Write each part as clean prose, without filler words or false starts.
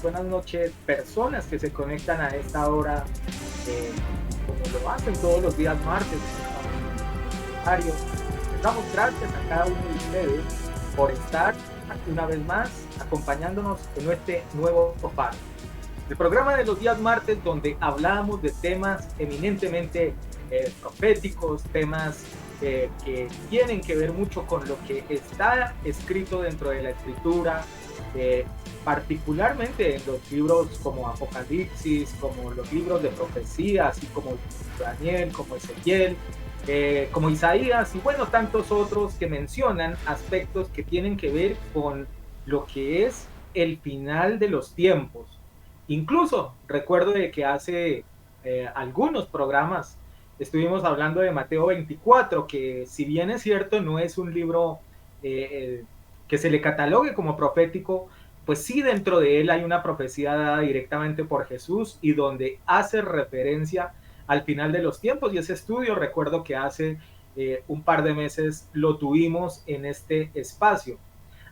buenas noches, personas que se conectan a esta hora, eh, como lo hacen todos los días martes. Les damos gracias a cada uno de ustedes por estar una vez más acompañándonos en este nuevo faro. El programa de los días martes donde hablamos de temas eminentemente proféticos, temas que tienen que ver mucho con lo que está escrito dentro de la escritura, eh, particularmente en los libros como Apocalipsis, como los libros de profecía, así como Daniel, como Ezequiel, como Isaías y bueno, tantos otros que mencionan aspectos que tienen que ver con lo que es el final de los tiempos. Incluso recuerdo de que hace algunos programas estuvimos hablando de Mateo 24, que si bien es cierto, no es un libro que se le catalogue como profético, pues sí dentro de él hay una profecía dada directamente por Jesús y donde hace referencia al final de los tiempos. Y ese estudio recuerdo que hace un par de meses lo tuvimos en este espacio.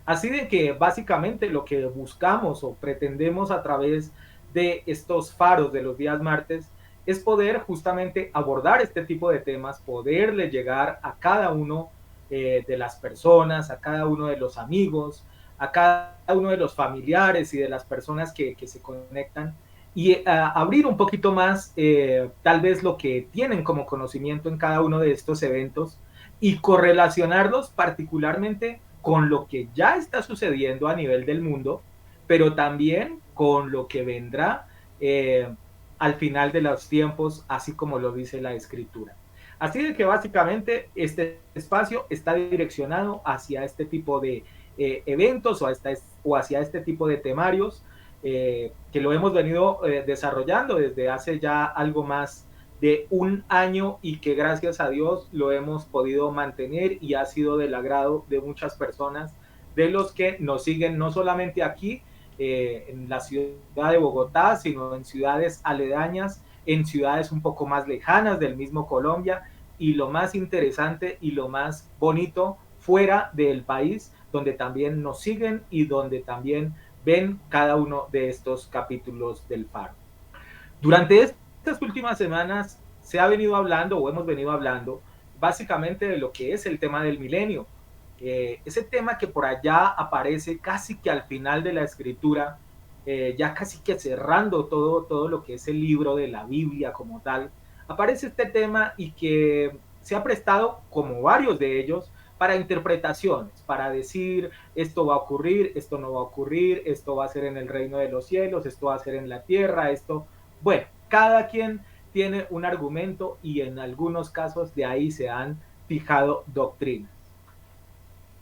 Así de que básicamente lo que buscamos o pretendemos a través de estos faros de los días martes es poder justamente abordar este tipo de temas, poderle llegar a cada uno de las personas, a cada uno de los amigos, a cada uno de los familiares y de las personas que se conectan y abrir un poquito más tal vez lo que tienen como conocimiento en cada uno de estos eventos y correlacionarlos particularmente con lo que ya está sucediendo a nivel del mundo, pero también con lo que vendrá eh, al final de los tiempos, así como lo dice la escritura. Así de que básicamente este espacio está direccionado hacia este tipo de eventos o hacia este tipo de temarios que lo hemos venido desarrollando desde hace ya algo más de un año y que gracias a Dios lo hemos podido mantener y ha sido del agrado de muchas personas, de los que nos siguen no solamente aquí en la ciudad de Bogotá, sino en ciudades aledañas, en ciudades un poco más lejanas del mismo Colombia y lo más interesante y lo más bonito fuera del país, donde también nos siguen y donde también ven cada uno de estos capítulos del Faro. Durante estas últimas semanas se ha venido hablando o hemos venido hablando básicamente de lo que es el tema del milenio. Ese tema que por allá aparece casi que al final de la escritura, ya casi que cerrando todo lo que es el libro de la Biblia como tal, aparece este tema y que se ha prestado, como varios de ellos, para interpretaciones, para decir esto va a ocurrir, esto no va a ocurrir, esto va a ser en el reino de los cielos, esto va a ser en la tierra, esto bueno, cada quien tiene un argumento y en algunos casos de ahí se han fijado doctrinas.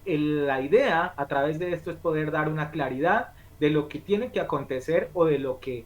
La idea a través de esto es poder dar una claridad de lo que tiene que acontecer o de lo que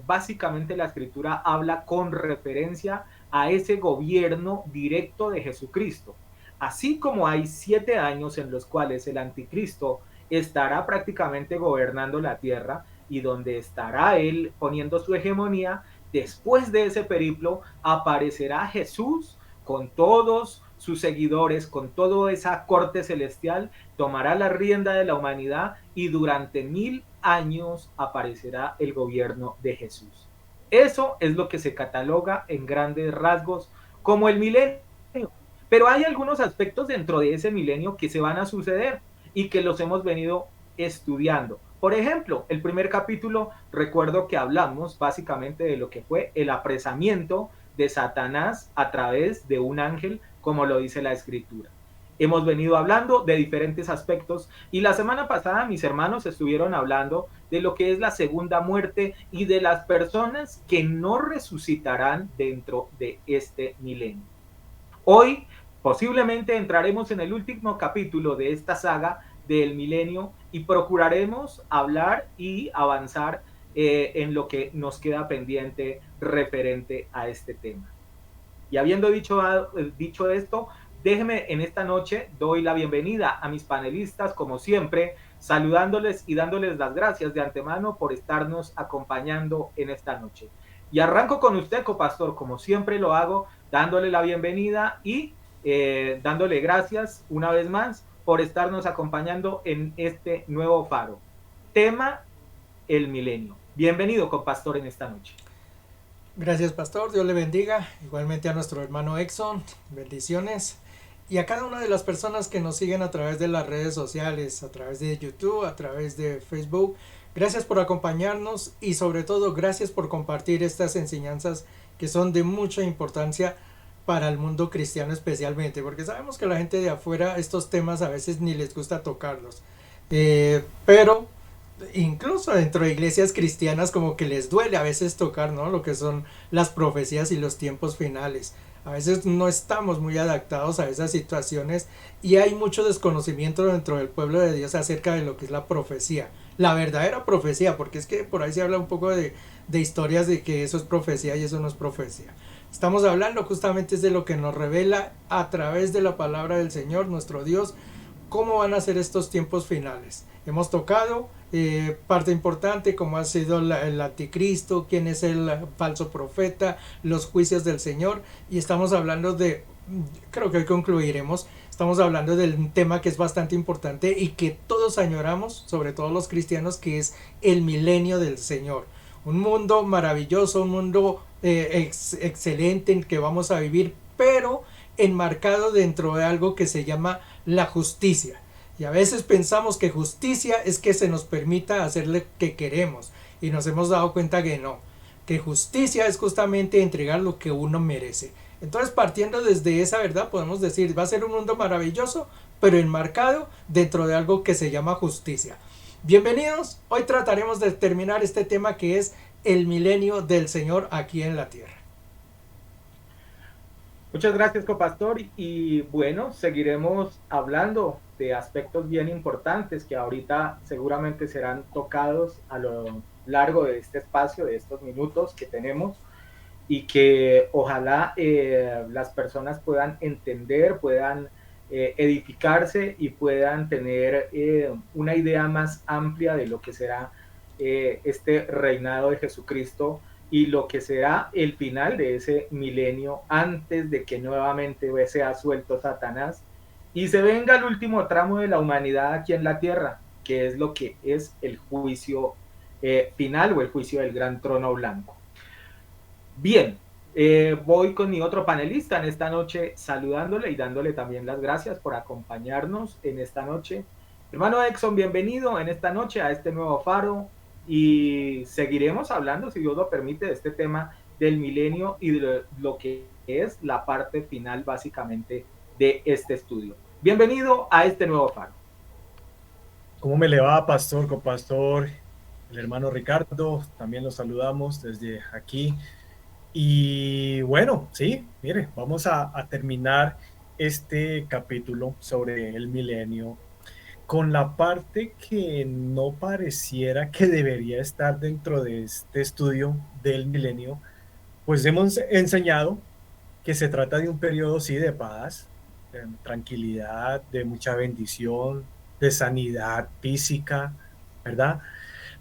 básicamente la escritura habla con referencia a ese gobierno directo de Jesucristo. Así como hay 7 años en los cuales el anticristo estará prácticamente gobernando la tierra y donde estará él poniendo su hegemonía, después de ese periplo aparecerá Jesús con todos sus seguidores, con toda esa corte celestial, tomará la rienda de la humanidad y durante 1000 años aparecerá el gobierno de Jesús. Eso es lo que se cataloga en grandes rasgos como el milenio. Pero hay algunos aspectos dentro de ese milenio que se van a suceder y que los hemos venido estudiando. Por ejemplo, el primer capítulo, recuerdo que hablamos básicamente de lo que fue el apresamiento de Satanás a través de un ángel, como lo dice la escritura. Hemos venido hablando de diferentes aspectos y la semana pasada mis hermanos estuvieron hablando de lo que es la segunda muerte y de las personas que no resucitarán dentro de este milenio. Hoy posiblemente entraremos en el último capítulo de esta saga del milenio y procuraremos hablar y avanzar en lo que nos queda pendiente referente a este tema. Y habiendo dicho esto, déjeme en esta noche, doy la bienvenida a mis panelistas, como siempre, saludándoles y dándoles las gracias de antemano por estarnos acompañando en esta noche. Y arranco con usted, copastor, como siempre lo hago, dándole la bienvenida y dándole gracias una vez más por estarnos acompañando en este nuevo faro. Tema, el milenio. Bienvenido, compastor, en esta noche. Gracias, pastor. Dios le bendiga. Igualmente a nuestro hermano Exxon. Bendiciones. Y a cada una de las personas que nos siguen a través de las redes sociales, a través de YouTube, a través de Facebook. Gracias por acompañarnos y sobre todo gracias por compartir estas enseñanzas que son de mucha importancia para el mundo cristiano especialmente, porque sabemos que la gente de afuera estos temas a veces ni les gusta tocarlos. Pero incluso dentro de iglesias cristianas como que les duele a veces tocar, ¿no? Lo que son las profecías y los tiempos finales. A veces no estamos muy adaptados a esas situaciones y hay mucho desconocimiento dentro del pueblo de Dios acerca de lo que es la profecía. La verdadera profecía, porque es que por ahí se habla un poco de historias de que eso es profecía y eso no es profecía. Estamos hablando justamente de lo que nos revela a través de la palabra del Señor, nuestro Dios, cómo van a ser estos tiempos finales. Hemos tocado parte importante como ha sido el anticristo, quién es el falso profeta, los juicios del Señor y estamos hablando de, creo que hoy concluiremos, estamos hablando del tema que es bastante importante y que todos añoramos, sobre todo los cristianos, que es el milenio del Señor. Un mundo maravilloso, un mundo excelente en que vamos a vivir, pero enmarcado dentro de algo que se llama la justicia. Y a veces pensamos que justicia es que se nos permita hacer lo que queremos. Y nos hemos dado cuenta que no. Que justicia es justamente entregar lo que uno merece. Entonces, partiendo desde esa verdad, podemos decir, va a ser un mundo maravilloso, pero enmarcado dentro de algo que se llama justicia. Bienvenidos. Hoy trataremos de terminar este tema que es el milenio del Señor aquí en la tierra. Muchas gracias, copastor. Y bueno, seguiremos hablando de aspectos bien importantes que ahorita seguramente serán tocados a lo largo de este espacio, de estos minutos que tenemos, y que ojalá las personas puedan entender, puedan edificarse y puedan tener una idea más amplia de lo que será este reinado de Jesucristo y lo que será el final de ese milenio antes de que nuevamente sea suelto Satanás y se venga el último tramo de la humanidad aquí en la tierra, que es lo que es el juicio final o el juicio del gran trono blanco. Bien, voy con mi otro panelista en esta noche saludándole y dándole también las gracias por acompañarnos en esta noche. Hermano Exxon, bienvenido en esta noche a este nuevo faro y seguiremos hablando, si Dios lo permite, de este tema del milenio y de lo que es la parte final básicamente de este estudio. Bienvenido a este nuevo faro. ¿Cómo me le va, pastor, copastor, el hermano Ricardo? También los saludamos desde aquí. Y bueno, sí, mire, vamos a terminar este capítulo sobre el milenio con la parte que no pareciera que debería estar dentro de este estudio del milenio, pues hemos enseñado que se trata de un periodo, sí, de paz, de tranquilidad, de mucha bendición, de sanidad física, ¿verdad?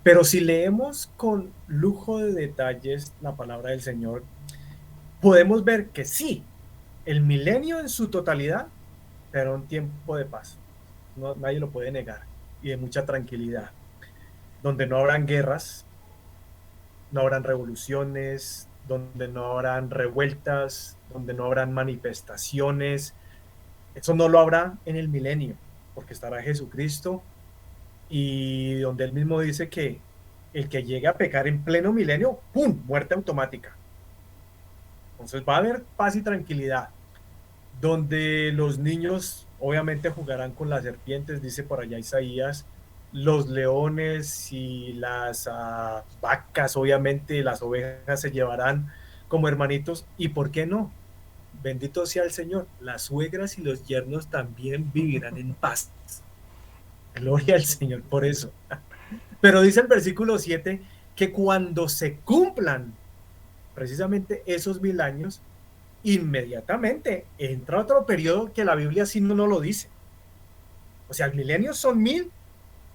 Pero si leemos con lujo de detalles la palabra del Señor, podemos ver que sí, el milenio en su totalidad será un tiempo de paz. No, nadie lo puede negar. Y de mucha tranquilidad, donde no habrán guerras, no habrán revoluciones, donde no habrán revueltas, donde no habrán manifestaciones. Eso no lo habrá en el milenio, porque estará Jesucristo y donde él mismo dice que el que llegue a pecar en pleno milenio, ¡pum!, muerte automática. Entonces va a haber paz y tranquilidad, donde los niños obviamente jugarán con las serpientes, dice por allá Isaías, los leones y las vacas, obviamente las ovejas se llevarán como hermanitos, y ¿por qué no? Bendito sea el Señor, las suegras y los yernos también vivirán en paz. Gloria al Señor por eso. Pero dice el versículo 7 que cuando se cumplan precisamente esos 1000 años, inmediatamente entra otro periodo que la Biblia sí no lo dice. O sea, el milenio son 1000,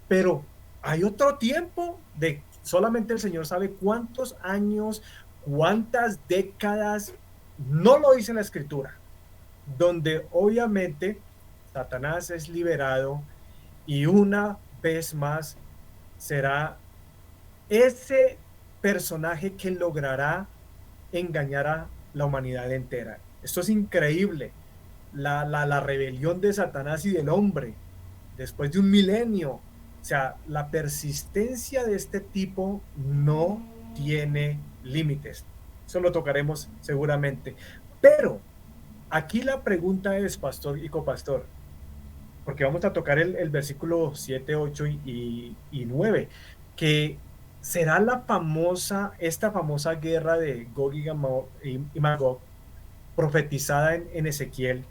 pero hay otro tiempo de solamente el Señor sabe cuántos años, cuántas décadas, no lo dice la Escritura, donde obviamente Satanás es liberado y una vez más será ese personaje que logrará engañar a la humanidad entera. Esto es increíble. La rebelión de Satanás y del hombre, después de un milenio. O sea, la persistencia de este tipo no tiene límites. Eso lo tocaremos seguramente. Pero aquí la pregunta es, pastor y copastor, porque vamos a tocar el versículo 7, 8 y 9, que será esta famosa guerra de Gog y Magog, profetizada en Ezequiel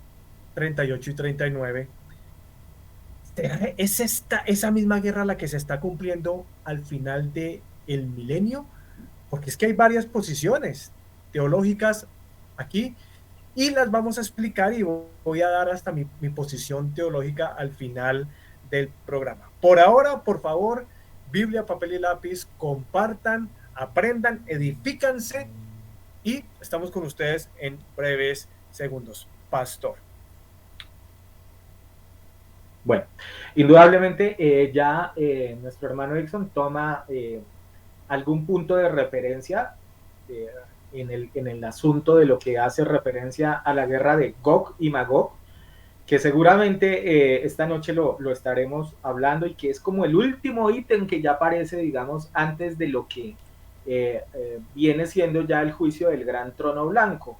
38 y 39. ¿Es esa misma guerra la que se está cumpliendo al final del milenio? Porque es que hay varias posiciones teológicas aquí y las vamos a explicar, y voy a dar hasta mi posición teológica al final del programa. Por ahora, por favor, Biblia, papel y lápiz, compartan, aprendan, edifícanse, y estamos con ustedes en breves segundos. Pastor. Bueno, indudablemente nuestro hermano Exxon toma algún punto de referencia eh, en el asunto de lo que hace referencia a la guerra de Gog y Magog, que seguramente esta noche lo estaremos hablando, y que es como el último ítem que ya aparece, digamos, antes de lo que viene siendo ya el juicio del gran trono blanco,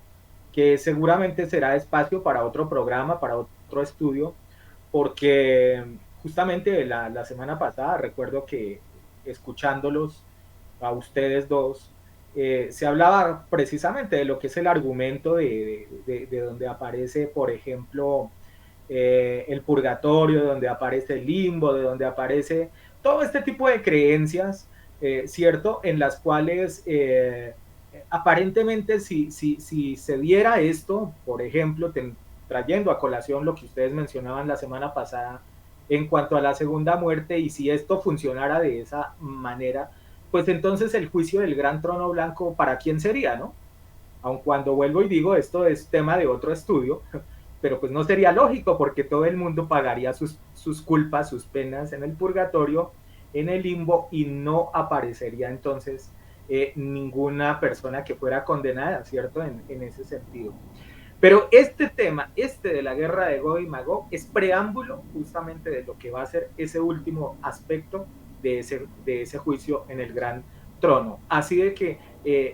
que seguramente será espacio para otro programa, para otro estudio, porque justamente la semana pasada recuerdo que escuchándolos a ustedes dos, se hablaba precisamente de lo que es el argumento de donde aparece, por ejemplo, el purgatorio, de donde aparece el limbo, de donde aparece todo este tipo de creencias, ¿cierto? En las cuales aparentemente si se diera esto, por ejemplo, trayendo a colación lo que ustedes mencionaban la semana pasada en cuanto a la segunda muerte, y si esto funcionara de esa manera, pues entonces el juicio del gran trono blanco, ¿para quién sería, no? Aun cuando vuelvo y digo, esto es tema de otro estudio, pero pues no sería lógico, porque todo el mundo pagaría sus culpas, sus penas en el purgatorio, en el limbo, y no aparecería entonces ninguna persona que fuera condenada, ¿cierto? En ese sentido. Pero este tema, de la guerra de Gog y Magog, es preámbulo justamente de lo que va a ser ese último aspecto de ese juicio en el gran trono. Así de que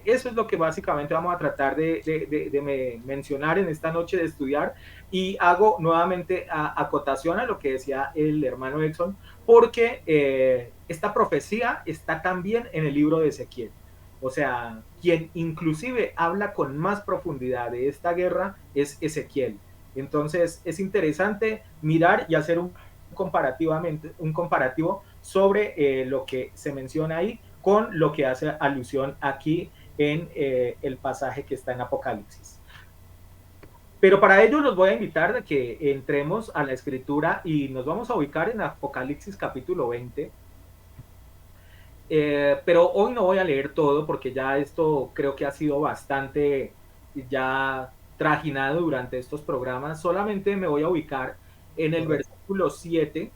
eso es lo que básicamente vamos a tratar de mencionar en esta noche de estudiar, y hago nuevamente acotación a lo que decía el hermano Exxon, porque esta profecía está también en el libro de Ezequiel. O sea, quien inclusive habla con más profundidad de esta guerra es Ezequiel. Entonces es interesante mirar y hacer un comparativo sobre lo que se menciona ahí con lo que hace alusión aquí en el pasaje que está en Apocalipsis. Pero para ello los voy a invitar a que entremos a la escritura y nos vamos a ubicar en Apocalipsis capítulo 20. Pero hoy no voy a leer todo, porque ya esto creo que ha sido bastante ya trajinado durante estos programas. Solamente me voy a ubicar en el versículo 7,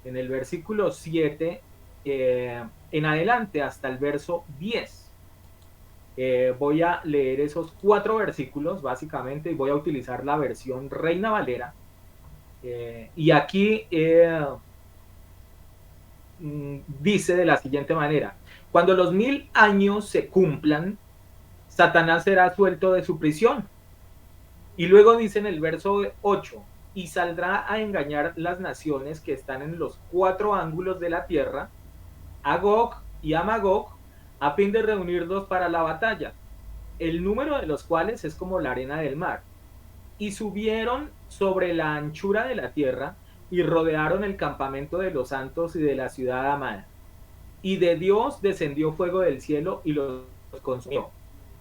en el versículo 7 en adelante hasta el verso 10. Voy a leer esos 4 versículos básicamente, y voy a utilizar la versión Reina Valera. Y aquí dice de la siguiente manera: cuando los 1000 años se cumplan, Satanás será suelto de su prisión. Y luego dice en el verso 8: y saldrá a engañar las naciones que están en los 4 ángulos de la tierra, a Gog y a Magog, a fin de reunirlos para la batalla, el número de los cuales es como la arena del mar. Y subieron sobre la anchura de la tierra, y rodearon el campamento de los santos y de la ciudad amada. Y de Dios descendió fuego del cielo y los consumió.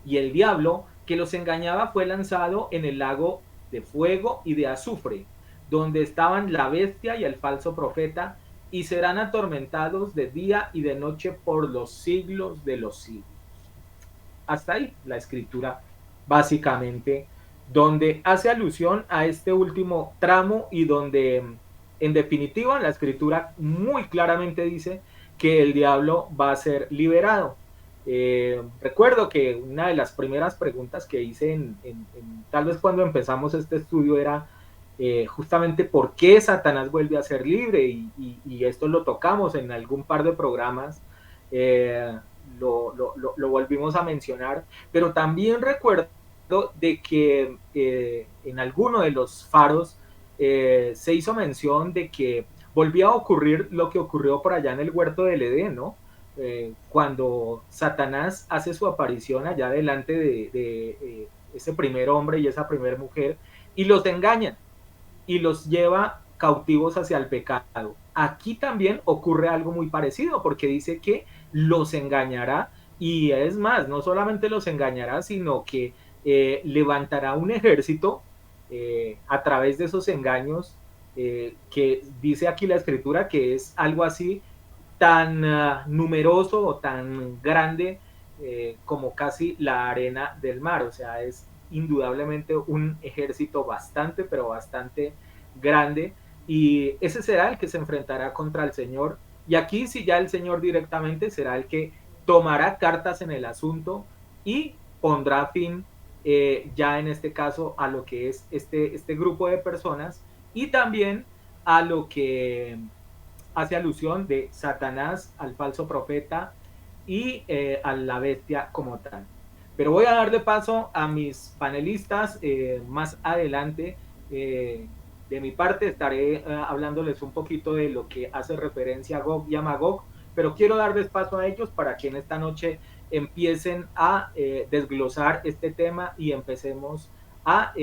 Y el diablo que los engañaba fue lanzado en el lago de fuego y de azufre, donde estaban la bestia y el falso profeta, y serán atormentados de día y de noche por los siglos de los siglos. Hasta ahí la escritura básicamente, donde hace alusión a este último tramo, y donde en definitiva la escritura muy claramente dice que el diablo va a ser liberado. Recuerdo que una de las primeras preguntas que hice tal vez cuando empezamos este estudio era justamente por qué Satanás vuelve a ser libre y esto lo tocamos en algún par de programas, lo volvimos a mencionar, pero también recuerdo de que en alguno de los faros se hizo mención de que volvía a ocurrir lo que ocurrió por allá en el huerto del Edén, ¿no? Cuando Satanás hace su aparición allá delante de ese primer hombre y esa primera mujer y los engañan y los lleva cautivos hacia el pecado. Aquí también ocurre algo muy parecido porque dice que los engañará y es más, no solamente los engañará, sino que levantará un ejército a través de esos engaños que dice aquí la escritura que es algo así tan numeroso o tan grande como casi la arena del mar, o sea, es indudablemente un ejército bastante, pero bastante grande, y ese será el que se enfrentará contra el Señor, y aquí sí ya el Señor directamente será el que tomará cartas en el asunto y pondrá fin ya en este caso a lo que es este grupo de personas y también a lo que hace alusión de Satanás, al falso profeta y a la bestia como tal. Pero voy a darle paso a mis panelistas más adelante. De mi parte estaré hablándoles un poquito de lo que hace referencia a Gog y a Magog, pero quiero darles paso a ellos para que en esta noche empiecen a desglosar este tema y empecemos a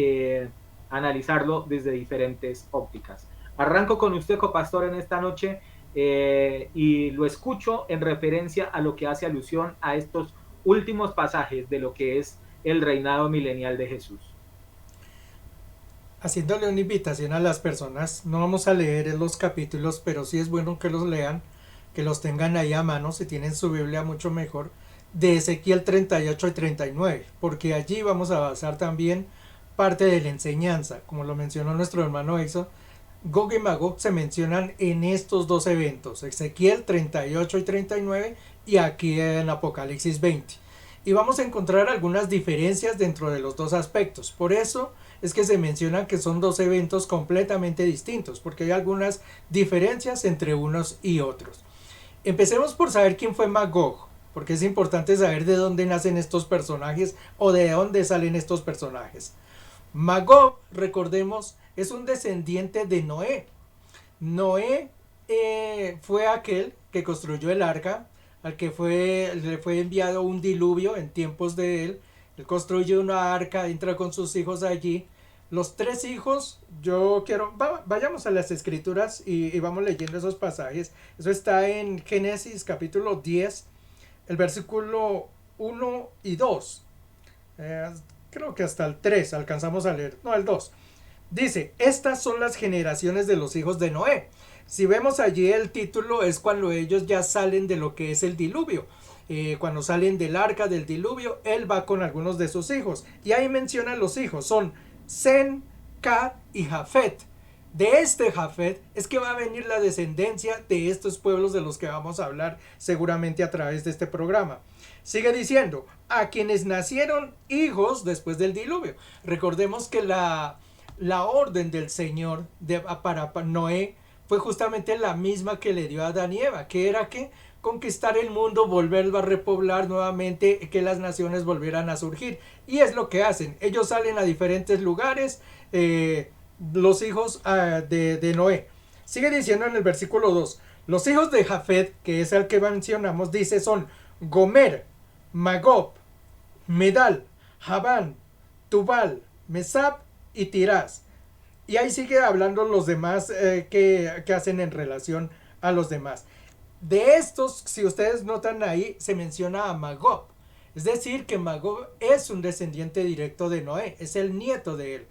analizarlo desde diferentes ópticas. Arranco con usted, copastor, en esta noche y lo escucho en referencia a lo que hace alusión a estos últimos pasajes de lo que es el reinado milenial de Jesús. Haciéndole una invitación a las personas, no vamos a leer los capítulos, pero sí es bueno que los lean, que los tengan ahí a mano, si tienen su Biblia mucho mejor, de Ezequiel 38 y 39, porque allí vamos a basar también parte de la enseñanza, como lo mencionó nuestro hermano Exo. Gog y Magog se mencionan en estos dos eventos, Ezequiel 38 y 39 y aquí en Apocalipsis 20. Y vamos a encontrar algunas diferencias dentro de los dos aspectos. Por eso es que se menciona que son dos eventos completamente distintos, porque hay algunas diferencias entre unos y otros. Empecemos por saber quién fue Magog, porque es importante saber de dónde nacen estos personajes o de dónde salen estos personajes. Magog, recordemos, es un descendiente de Noé. Noé fue aquel que construyó el arca, al que le fue enviado un diluvio en tiempos de él. Él construyó una arca, entra con sus hijos allí. Los tres hijos, vayamos a las escrituras y vamos leyendo esos pasajes. Eso está en Génesis capítulo 10, el versículo 1 y 2. Creo que hasta el 3 alcanzamos a leer, no, el 2. Dice, estas son las generaciones de los hijos de Noé. Si vemos allí el título es cuando ellos ya salen de lo que es el diluvio. Cuando salen del arca del diluvio, él va con algunos de sus hijos. Y ahí menciona los hijos, son Sem, Cat y Jafet. De este Jafet es que va a venir la descendencia de estos pueblos de los que vamos a hablar seguramente a través de este programa. Sigue diciendo, a quienes nacieron hijos después del diluvio. Recordemos que la orden del Señor para Noé fue justamente la misma que le dio a Adán y Eva, que era que conquistar el mundo, volverlo a repoblar nuevamente, que las naciones volvieran a surgir. Y es lo que hacen. Ellos salen a diferentes lugares, los hijos de Noé. Sigue diciendo en el versículo 2, los hijos de Jafet, que es el que mencionamos, dice son Gomer, Magog, Medal, Javán, Tubal, Mesab y Tirás. Y ahí sigue hablando los demás que hacen en relación a los demás. De estos, si ustedes notan ahí, se menciona a Magog. Es decir, que Magog es un descendiente directo de Noé, es el nieto de él.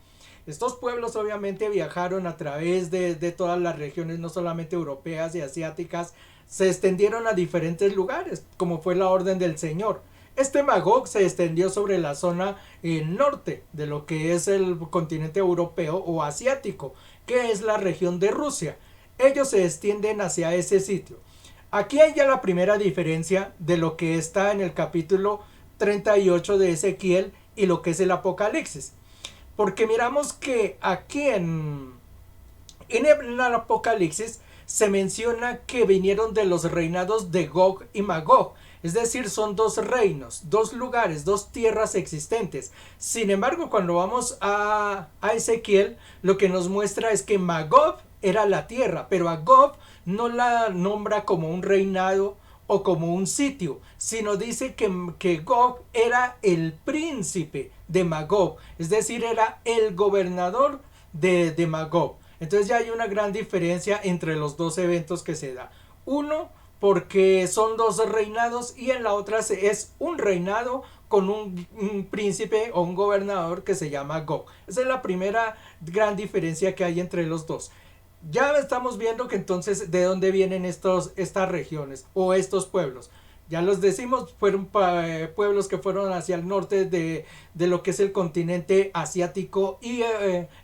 Estos pueblos obviamente viajaron a través de todas las regiones, no solamente europeas y asiáticas, se extendieron a diferentes lugares, como fue la orden del Señor. Este Magog se extendió sobre la zona norte de lo que es el continente europeo o asiático, que es la región de Rusia. Ellos se extienden hacia ese sitio. Aquí hay ya la primera diferencia de lo que está en el capítulo 38 de Ezequiel y lo que es el Apocalipsis. Porque miramos que aquí en el Apocalipsis se menciona que vinieron de los reinados de Gog y Magog. Es decir, son dos reinos, dos lugares, dos tierras existentes. Sin embargo, cuando vamos a Ezequiel, lo que nos muestra es que Magog era la tierra, pero a Gog no la nombra como un reinado o como un sitio, sino dice que Gog era el príncipe de Magog, es decir, era el gobernador de Magog. Entonces ya hay una gran diferencia entre los dos eventos que se da. Uno, porque son dos reinados, y en la otra es un reinado con un príncipe o un gobernador que se llama Gog. Esa es la primera gran diferencia que hay entre los dos. Ya estamos viendo que entonces de dónde vienen estas regiones o estos pueblos. Ya los decimos, fueron pueblos que fueron hacia el norte de lo que es el continente asiático y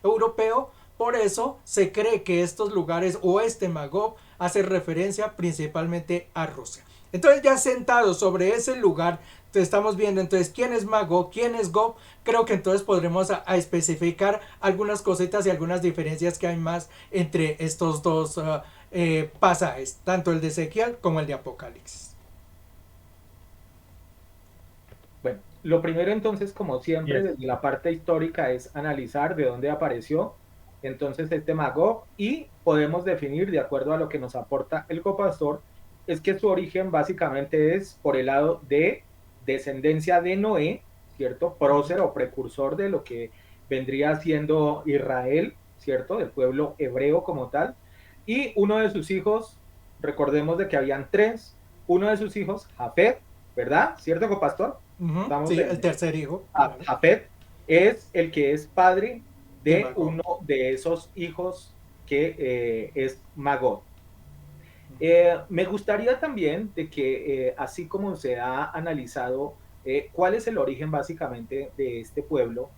europeo. Por eso se cree que estos lugares o este Magog hace referencia principalmente a Rusia. Entonces ya sentados sobre ese lugar, estamos viendo entonces quién es Magog, quién es Gog. Creo que entonces podremos a especificar algunas cositas y algunas diferencias que hay más entre estos dos pasajes, tanto el de Ezequiel como el de Apocalipsis. Bueno, lo primero entonces, como siempre, Yes. desde la parte histórica es analizar de dónde apareció entonces este Magog, y podemos definir, de acuerdo a lo que nos aporta el copastor, es que su origen básicamente es por el lado de descendencia de Noé, ¿cierto? Prócer o precursor de lo que vendría siendo Israel, ¿cierto? Del pueblo hebreo como tal. Y uno de sus hijos, recordemos de que habían tres, uno de sus hijos, Jafet, ¿verdad? ¿Cierto, copastor? Estamos Sí, en, el tercer hijo. Claro, Jafet es el que es padre de de Magog. uno de esos hijos que es Magog. Me gustaría también de que, así como se ha analizado cuál es el origen básicamente de este pueblo,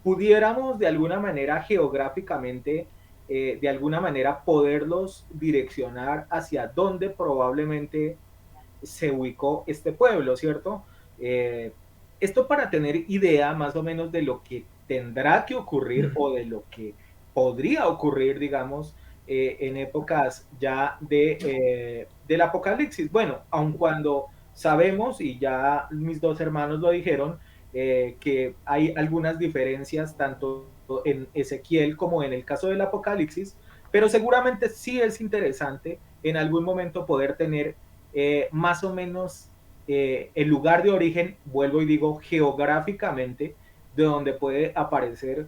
pudiéramos de alguna manera geográficamente, de alguna manera poderlos direccionar hacia dónde probablemente se ubicó este pueblo, ¿cierto? Eh, Esto para tener idea más o menos de lo que tendrá que ocurrir o de lo que podría ocurrir, digamos, en épocas ya del apocalipsis. Bueno, aun cuando sabemos, y ya mis dos hermanos lo dijeron, que hay algunas diferencias tanto en Ezequiel como en el caso del apocalipsis, pero seguramente sí es interesante en algún momento poder tener más o menos el lugar de origen, vuelvo y digo, geográficamente, de donde puede aparecer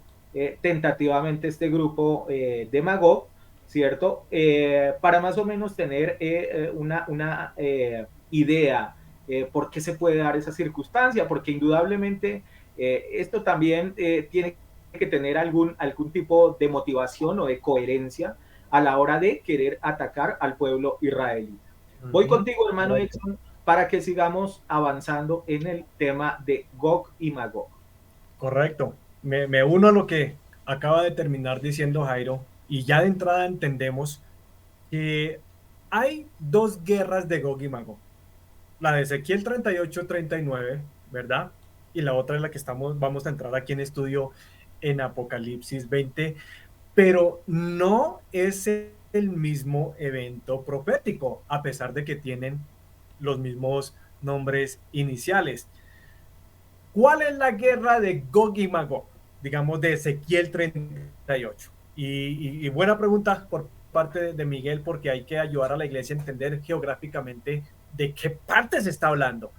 tentativamente este grupo de Magog, ¿cierto? Para más o menos tener una idea por qué se puede dar esa circunstancia, porque indudablemente esto también tiene que tener algún tipo de motivación o de coherencia a la hora de querer atacar al pueblo israelí. Voy contigo, hermano Correcto. Exxon, para que sigamos avanzando en el tema de Gog y Magog. Correcto. Me uno a lo que acaba de terminar diciendo Jairo, y ya de entrada entendemos que hay dos guerras de Gog y Magog. La de Ezequiel 38-39, ¿verdad? Y la otra es la que vamos a entrar aquí en estudio en Apocalipsis 20, pero no es el mismo evento profético, a pesar de que tienen los mismos nombres iniciales. ¿Cuál es la guerra de Gog y Magog? Digamos, de Ezequiel 38. Y buena pregunta por parte de Miguel, porque hay que ayudar a la iglesia a entender geográficamente de qué parte se está hablando.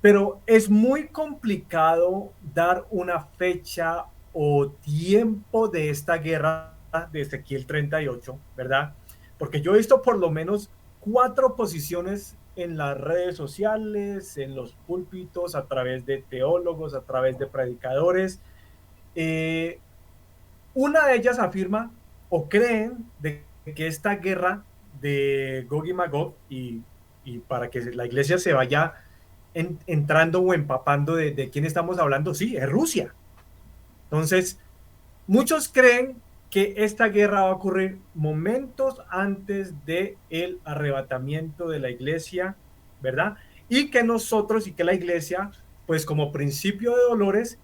Pero es muy complicado dar una fecha o tiempo de esta guerra de Ezequiel 38, ¿verdad? Porque yo he visto por lo menos 4 posiciones en las redes sociales, en los púlpitos, a través de teólogos, a través de predicadores. Eh, una de ellas afirma o creen de que esta guerra de Gog y Magog, y para que la iglesia se vaya entrando o empapando de quién estamos hablando, sí, es Rusia. Entonces, muchos creen que esta guerra va a ocurrir momentos antes del arrebatamiento de la iglesia, ¿verdad? Y que nosotros y que la iglesia, pues como principio de dolores,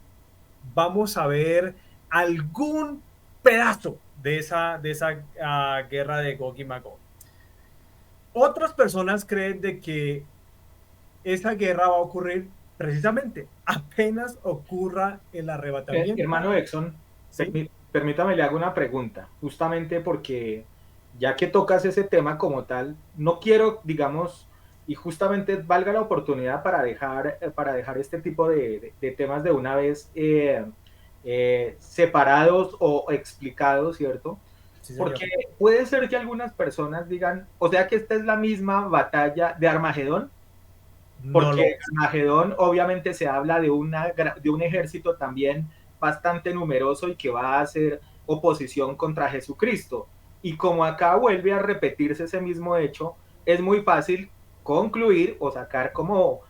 vamos a ver algún pedazo de esa guerra de Gog y Magog. Otras personas creen de que esa guerra va a ocurrir precisamente apenas ocurra el arrebatamiento. Hermano Exxon, ¿Sí? permítame le hago una pregunta, justamente porque ya que tocas ese tema como tal, no quiero, digamos, y justamente valga la oportunidad para dejar este tipo de temas de una vez separados o explicados, ¿cierto? Sí, señor. Porque puede ser que algunas personas digan, o sea que esta es la misma batalla de Armagedón, No porque lo es. Armagedón obviamente se habla de un ejército también bastante numeroso y que va a hacer oposición contra Jesucristo. Y como acá vuelve a repetirse ese mismo hecho, es muy fácil concluir o sacar como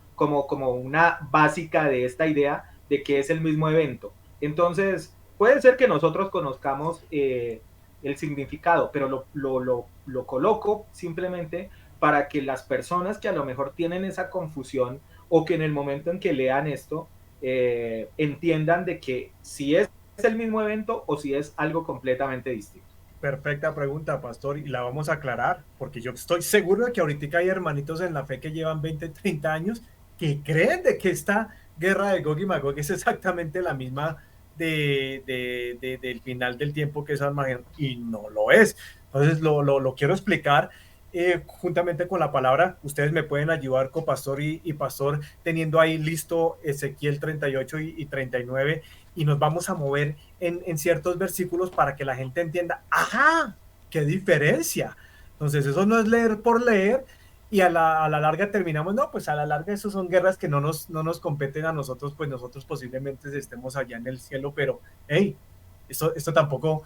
una básica de esta idea de que es el mismo evento. Entonces, puede ser que nosotros conozcamos el significado, pero lo coloco simplemente para que las personas que a lo mejor tienen esa confusión o que en el momento en que lean esto entiendan de que si es el mismo evento o si es algo completamente distinto. Perfecta pregunta, pastor, y la vamos a aclarar, porque yo estoy seguro de que ahorita hay hermanitos en la fe que llevan 20, 30 años que creen de que esta guerra de Gog y Magog es exactamente la misma del final del tiempo que es Armagedón, y no lo es. Entonces lo quiero explicar juntamente con la palabra. Ustedes me pueden ayudar, copastor y pastor, teniendo ahí listo Ezequiel 38 y 39, y nos vamos a mover en ciertos versículos para que la gente entienda, ajá, qué diferencia. Entonces, eso no es leer por leer y a la larga terminamos, no, pues a la larga eso son guerras que no nos competen a nosotros, pues nosotros posiblemente estemos allá en el cielo, pero hey, esto tampoco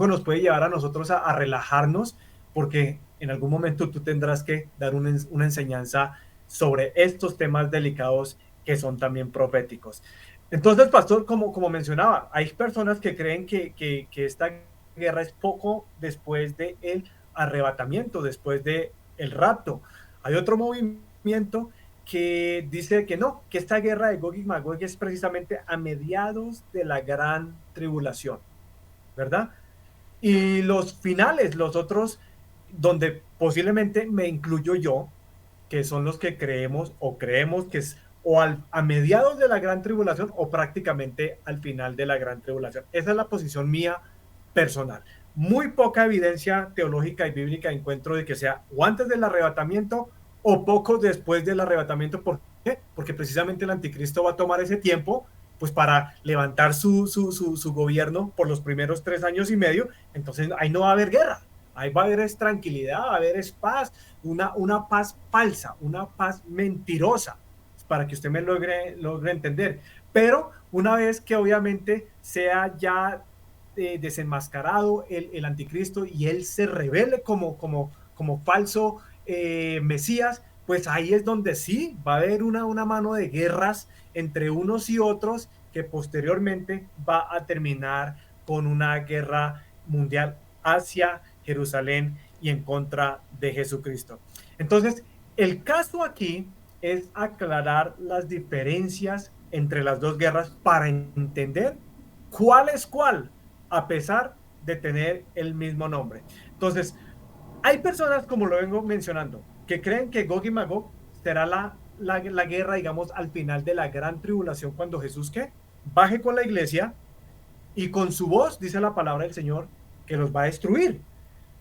nos puede llevar a nosotros a relajarnos, porque en algún momento tú tendrás que dar una enseñanza sobre estos temas delicados que son también proféticos. Entonces, pastor, como mencionaba, hay personas que creen que esta guerra es poco después del arrebatamiento, después del rapto. Hay otro movimiento que dice que no, que esta guerra de Gog y Magog es precisamente a mediados de la gran tribulación, ¿verdad? Y los finales, los otros, donde posiblemente me incluyo yo, que son los que creemos que es a mediados de la gran tribulación o prácticamente al final de la gran tribulación. Esa es la posición mía personal. Muy poca evidencia teológica y bíblica encuentro de que sea o antes del arrebatamiento o poco después del arrebatamiento. ¿Por qué? Porque precisamente el anticristo va a tomar ese tiempo pues para levantar su gobierno por los primeros 3 años y medio. Entonces ahí no va a haber guerra, ahí va a haber es tranquilidad, va a haber es paz, una paz falsa, una paz mentirosa, para que usted me logre entender. Pero una vez que obviamente sea ya desenmascarado anticristo y él se revele como falso Mesías, pues ahí es donde sí va a haber una mano de guerras entre unos y otros que posteriormente va a terminar con una guerra mundial hacia Jerusalén y en contra de Jesucristo. Entonces, el caso aquí es aclarar las diferencias entre las dos guerras para entender cuál es cuál, a pesar de tener el mismo nombre. Entonces, hay personas, como lo vengo mencionando, que creen que Gog y Magog será la guerra, digamos, al final de la gran tribulación, cuando Jesús, ¿qué? Baje con la iglesia y con su voz, dice la palabra del Señor, que los va a destruir.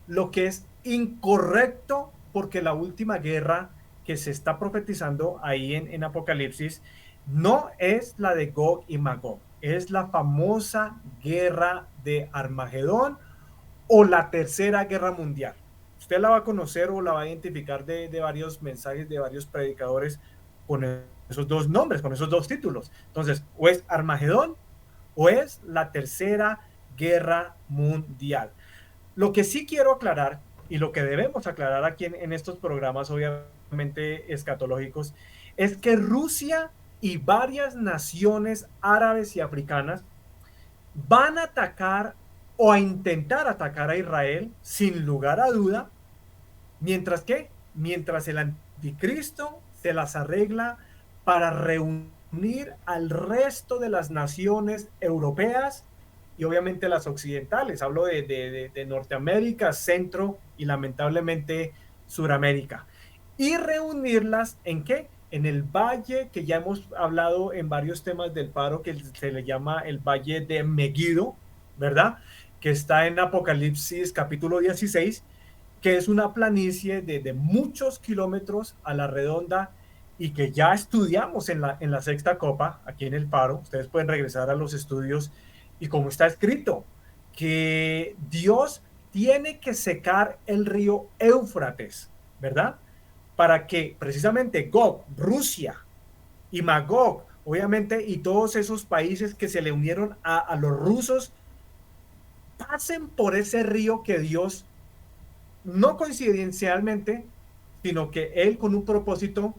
Lo que es incorrecto, porque la última guerra que se está profetizando ahí en Apocalipsis no es la de Gog y Magog, es la famosa guerra de Armagedón o la tercera guerra mundial. Usted la va a conocer o la va a identificar de varios mensajes de varios predicadores con esos dos nombres, con esos dos títulos. Entonces, o es Armagedón o es la tercera guerra mundial. Lo que sí quiero aclarar y lo que debemos aclarar aquí en estos programas, obviamente escatológicos, es que Rusia y varias naciones árabes y africanas van a atacar o a intentar atacar a Israel, sin lugar a duda, mientras el anticristo se las arregla para reunir al resto de las naciones europeas y obviamente las occidentales. Hablo de Norteamérica, Centro y lamentablemente Suramérica. Y reunirlas ¿en qué? En el valle que ya hemos hablado en varios temas del faro, que se le llama el valle de Megiddo, ¿verdad? Que está en Apocalipsis capítulo 16, que es una planicie de muchos kilómetros a la redonda y que ya estudiamos en la sexta copa, aquí en el Faro. Ustedes pueden regresar a los estudios y como está escrito, que Dios tiene que secar el río Éufrates, ¿verdad? Para que precisamente Gog, Rusia y Magog, obviamente, y todos esos países que se le unieron a los rusos, pasen por ese río que Dios, no coincidencialmente, sino que él con un propósito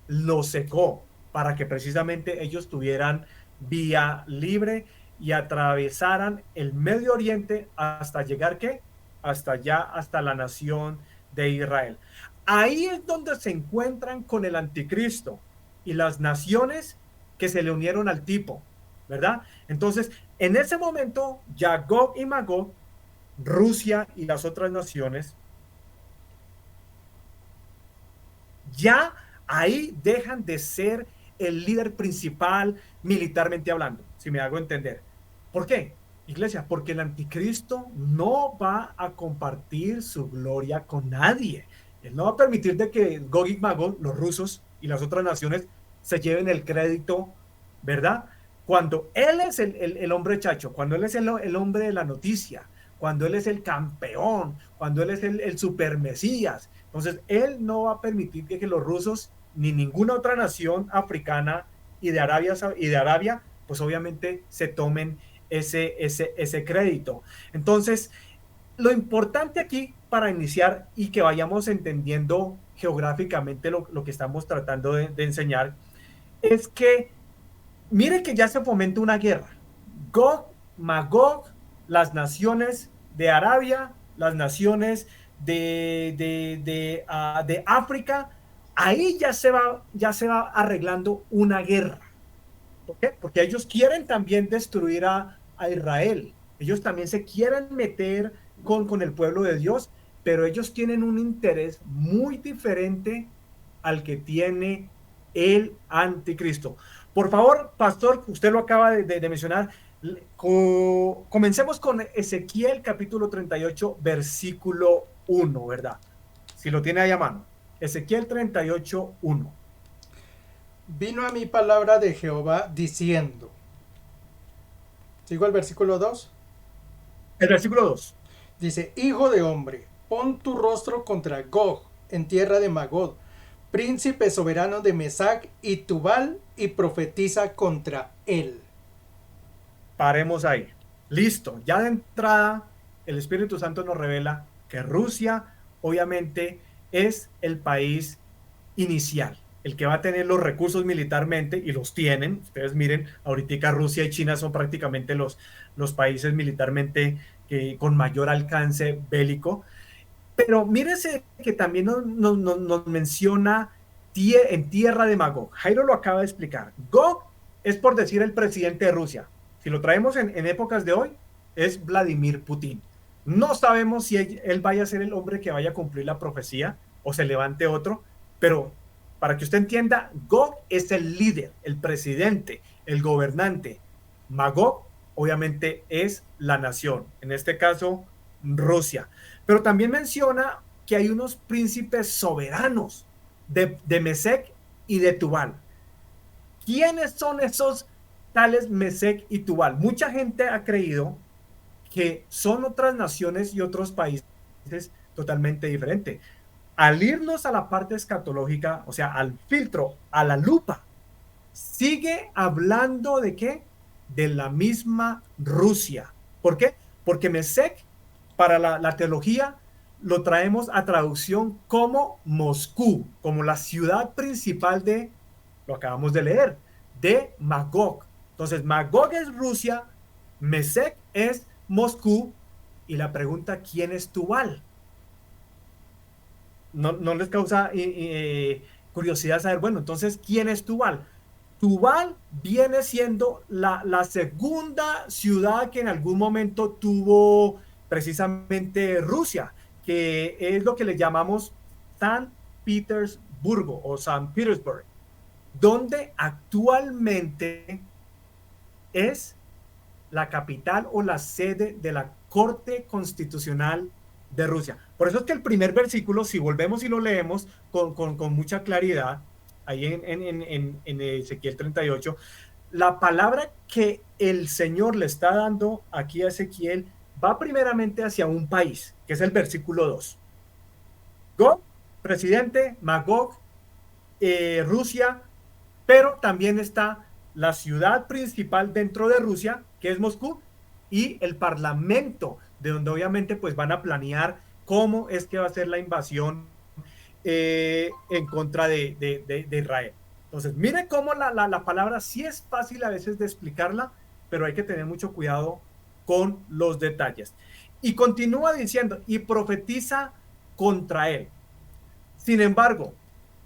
lo secó para que precisamente ellos tuvieran vía libre y atravesaran el Medio Oriente hasta llegar ¿qué? Hasta allá, hasta la nación de Israel. Ahí es donde se encuentran con el anticristo y las naciones que se le unieron al tipo, ¿verdad? Entonces, en ese momento, ya Gog y Magog, Rusia y las otras naciones, ya ahí dejan de ser el líder principal militarmente hablando, si me hago entender. ¿Por qué, iglesia? Porque el anticristo no va a compartir su gloria con nadie. Él no va a permitir de que Gog y Magog, los rusos y las otras naciones, se lleven el crédito, ¿verdad? Cuando él es el hombre chacho, cuando él es el hombre de la noticia, cuando él es el campeón, cuando él es el super mesías. Entonces, él no va a permitir que los rusos ni ninguna otra nación africana y de Arabia, pues obviamente se tomen ese crédito. Entonces, lo importante aquí para iniciar y que vayamos entendiendo geográficamente lo que estamos tratando de enseñar es que mire que ya se fomenta una guerra. Gog, Magog, las naciones de Arabia, las naciones de África, ahí ya se va arreglando una guerra. ¿Por qué? Porque ellos quieren también destruir a Israel. Ellos también se quieren meter con el pueblo de Dios, pero ellos tienen un interés muy diferente al que tiene el anticristo. Por favor, pastor, usted lo acaba de mencionar. Comencemos con Ezequiel capítulo 38, versículo 1, ¿verdad? Si lo tiene ahí a mano. Ezequiel 38, 1. Vino a mí palabra de Jehová diciendo. ¿Sigo el versículo 2? El versículo 2. Dice, hijo de hombre, pon tu rostro contra Gog en tierra de Magog, príncipe soberano de Mesac y Tubal, y profetiza contra él. Paremos ahí. Listo. Ya de entrada, el Espíritu Santo nos revela que Rusia, obviamente, es el país inicial, el que va a tener los recursos militarmente, y los tienen. Ustedes miren, ahorita Rusia y China son prácticamente los países militarmente con mayor alcance bélico. Pero mírese que también nos menciona en tierra de Magog. Jairo lo acaba de explicar. Gog es, por decir, el presidente de Rusia. Si lo traemos en épocas de hoy, es Vladimir Putin. No sabemos si él vaya a ser el hombre que vaya a cumplir la profecía o se levante otro, pero para que usted entienda, Gog es el líder, el presidente, el gobernante. Magog, obviamente, es la nación, en este caso, Rusia. Pero también menciona que hay unos príncipes soberanos de Mesec y de Tubal. ¿Quiénes son esos tales Mesec y Tubal? Mucha gente ha creído que son otras naciones y otros países totalmente diferentes. Al irnos a la parte escatológica, o sea, al filtro, a la lupa, sigue hablando de ¿qué? De la misma Rusia. ¿Por qué? Porque Mesec, para la teología, lo traemos a traducción como Moscú, como la ciudad principal de, lo acabamos de leer, de Magog. Entonces, Magog es Rusia, Mesec es Moscú, Y la pregunta, ¿quién es Tubal? No les causa curiosidad saber, bueno, entonces, ¿quién es Tubal? Tubal viene siendo la segunda ciudad que en algún momento tuvo precisamente Rusia, que es lo que le llamamos San Petersburgo o San Petersburg, donde actualmente es la capital o la sede de la Corte Constitucional de Rusia. Por eso es que el primer versículo, si volvemos y lo leemos con mucha claridad, ahí en Ezequiel 38, la palabra que el Señor le está dando aquí a Ezequiel va primeramente hacia un país, que es el versículo 2. Gog, presidente, Magog, Rusia, pero también está la ciudad principal dentro de Rusia, que es Moscú, y el parlamento, de donde obviamente pues van a planear cómo es que va a ser la invasión en contra de Israel. Entonces, mire cómo la palabra sí es fácil a veces de explicarla, pero hay que tener mucho cuidado con los detalles. Y continúa diciendo, y profetiza contra él. Sin embargo,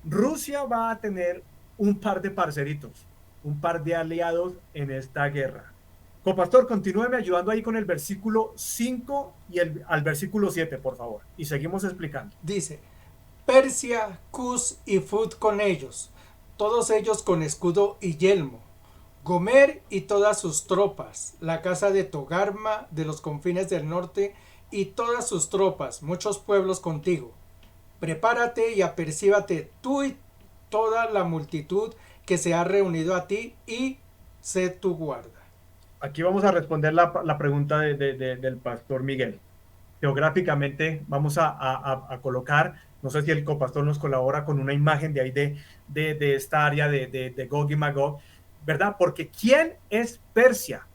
Rusia va a tener un par de parceritos, un par de aliados en esta guerra. Copastor, continúeme ayudando ahí con el versículo 5 y al versículo 7, por favor. Y seguimos explicando. Dice, Persia, Cus y Fud con ellos, todos ellos con escudo y yelmo. Gomer y todas sus tropas, la casa de Togarma de los confines del norte y todas sus tropas, muchos pueblos contigo. Prepárate y apercíbate tú y toda la multitud que se ha reunido a ti y sé tu guarda. Aquí vamos a responder la pregunta del pastor Miguel. Geográficamente vamos a colocar, no sé si el copastor nos colabora con una imagen de ahí de esta área de Gog y Magog, ¿verdad? Porque ¿quién es Persia?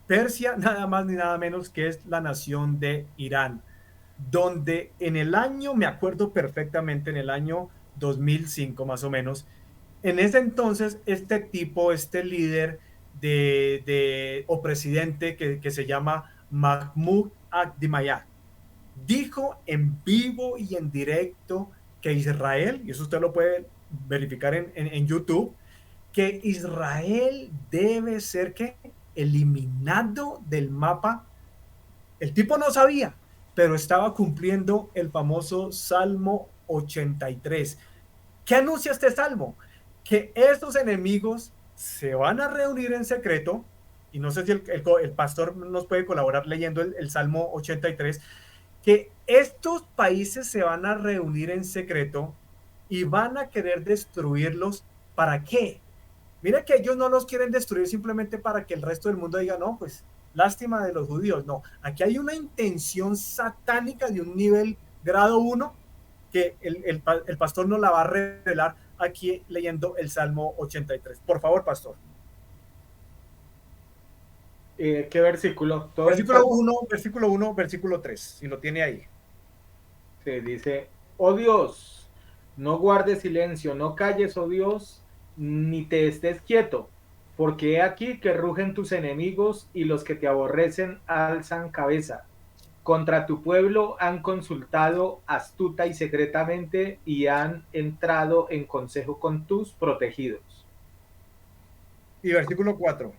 Persia nada más ni nada menos que es la nación de Irán, donde en el año, me acuerdo perfectamente, en el año 2005 más o menos, en ese entonces este líder o presidente que se llama Mahmoud Ahmadinejad, dijo en vivo y en directo que Israel, y eso usted lo puede verificar en YouTube, que Israel debe ser ¿qué? Eliminado del mapa. El tipo no sabía, pero estaba cumpliendo el famoso Salmo 83. ¿Qué anuncia este salmo? Que estos enemigos se van a reunir en secreto, y no sé si el pastor nos puede colaborar leyendo el Salmo 83, que estos países se van a reunir en secreto y van a querer destruirlos. ¿Para qué? Mira que ellos no los quieren destruir simplemente para que el resto del mundo diga, no, pues lástima de los judíos. No, aquí hay una intención satánica de un nivel grado 1 que el pastor nos la va a revelar aquí leyendo el Salmo 83. Por favor, pastor. ¿Qué versículo? ¿Todo el Versículo Salmo? 1, versículo 1, versículo 3, si lo tiene ahí. Se dice, oh Dios, no guardes silencio, no calles, oh Dios, ni te estés quieto, porque he aquí que rugen tus enemigos y los que te aborrecen alzan cabeza. Contra tu pueblo han consultado astuta y secretamente y han entrado en consejo con tus protegidos. Y versículo 4.